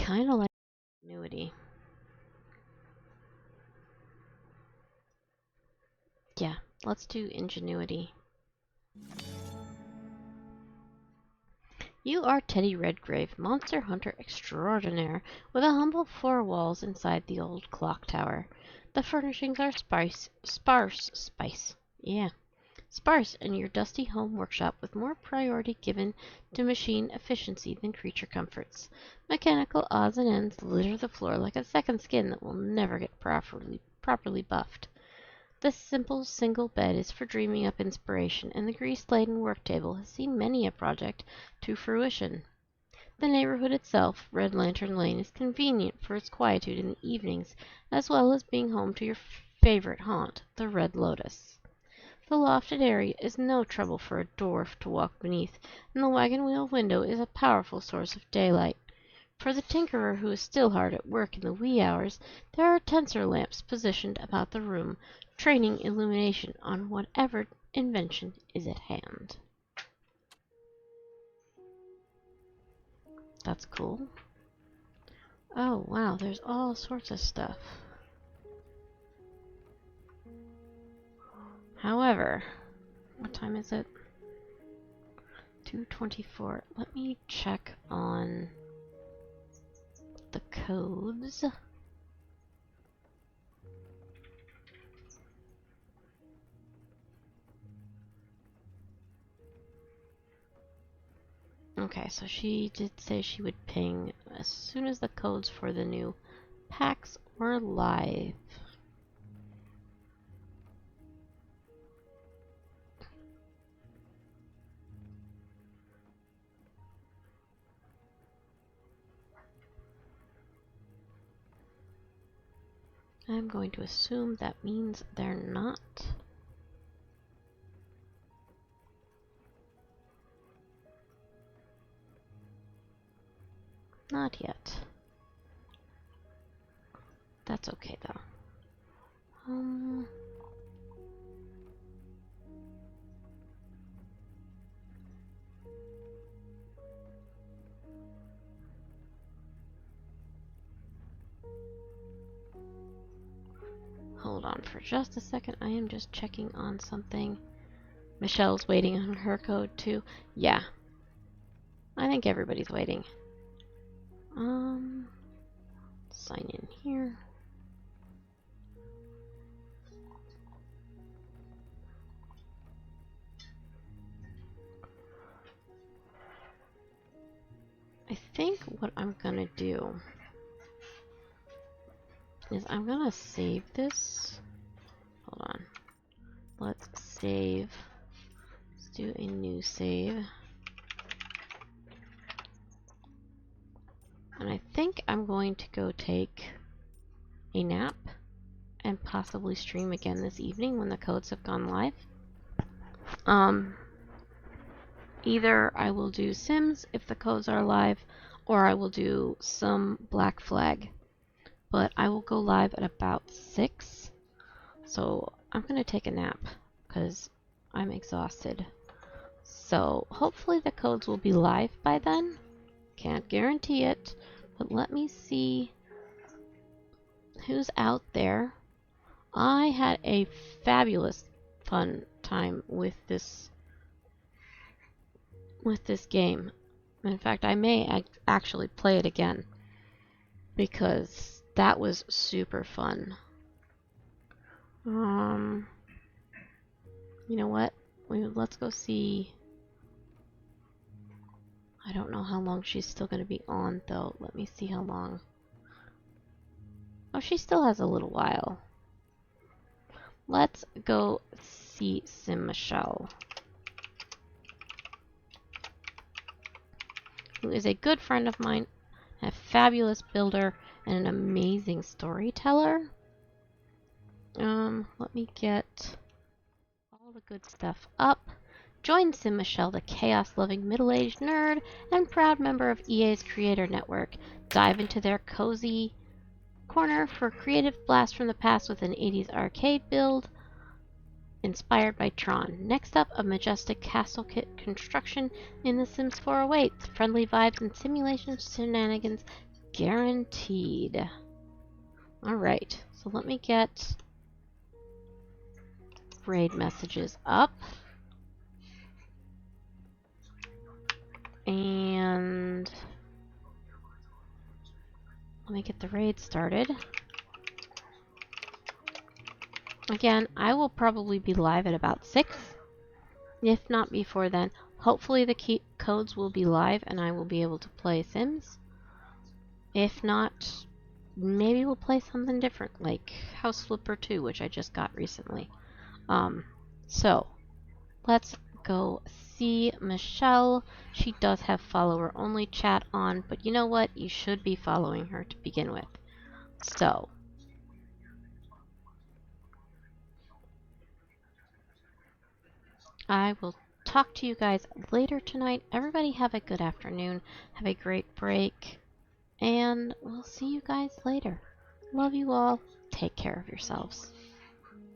kind of like ingenuity. Yeah, let's do ingenuity. You are Teddy Redgrave, monster hunter extraordinaire, with a humble 4 walls inside the old clock tower. The furnishings are sparse in your dusty home workshop, with more priority given to machine efficiency than creature comforts. Mechanical odds and ends litter the floor like a second skin that will never get properly buffed. The simple single bed is for dreaming up inspiration, and the grease-laden work table has seen many a project to fruition. The neighborhood itself, Red Lantern Lane, is convenient for its quietude in the evenings, as well as being home to your favorite haunt, the Red Lotus. The lofted area is no trouble for a dwarf to walk beneath, and the wagon wheel window is a powerful source of daylight. For the tinkerer who is still hard at work in the wee hours, there are tensor lamps positioned about the room, training illumination on whatever invention is at hand. That's cool. Oh, wow, there's all sorts of stuff. However, what time is it? 2:24. Let me check on the codes. Okay, so she did say she would ping as soon as the codes for the new packs were live. I'm going to assume that means they're not. Not yet. That's okay though. Hold on for just a second. I am just checking on something. Michelle's waiting on her code too. Yeah. I think everybody's waiting. Sign in here. I think what I'm gonna do is I'm gonna save this. Hold on. Let's save. Let's do a new save. And I think I'm going to go take a nap and possibly stream again this evening when the codes have gone live. Either I will do Sims if the codes are live, or I will do some Black Flag. But I will go live at about 6. So I'm going to take a nap because I'm exhausted. So hopefully the codes will be live by then. Can't guarantee it, but let me see who's out there. I had a fabulous fun time with this game. In fact, I may actually play it again because that was super fun. You know what? Let's go see. I don't know how long she's still going to be on though. Let me see how long. Oh, she still has a little while. Let's go see Sim Michelle, who is a good friend of mine, a fabulous builder, and an amazing storyteller. Let me get all the good stuff up. Join Sim Michelle, the chaos-loving middle-aged nerd and proud member of EA's Creator Network. Dive into their cozy corner for creative blast from the past with an 80s arcade build inspired by Tron. Next up, a majestic castle kit construction in The Sims 4 awaits. Friendly vibes and simulation shenanigans guaranteed. Alright, so let me get raid messages up. And let me get the raid started. Again, I will probably be live at about 6, if not before then. Hopefully the codes will be live and I will be able to play Sims. If not, maybe we'll play something different, like House Flipper 2, which I just got recently. So, let's go see Michelle. She does have follower-only chat on, but you know what? You should be following her to begin with. So, I will talk to you guys later tonight. Everybody have a good afternoon. Have a great break. And we'll see you guys later. Love you all. Take care of yourselves.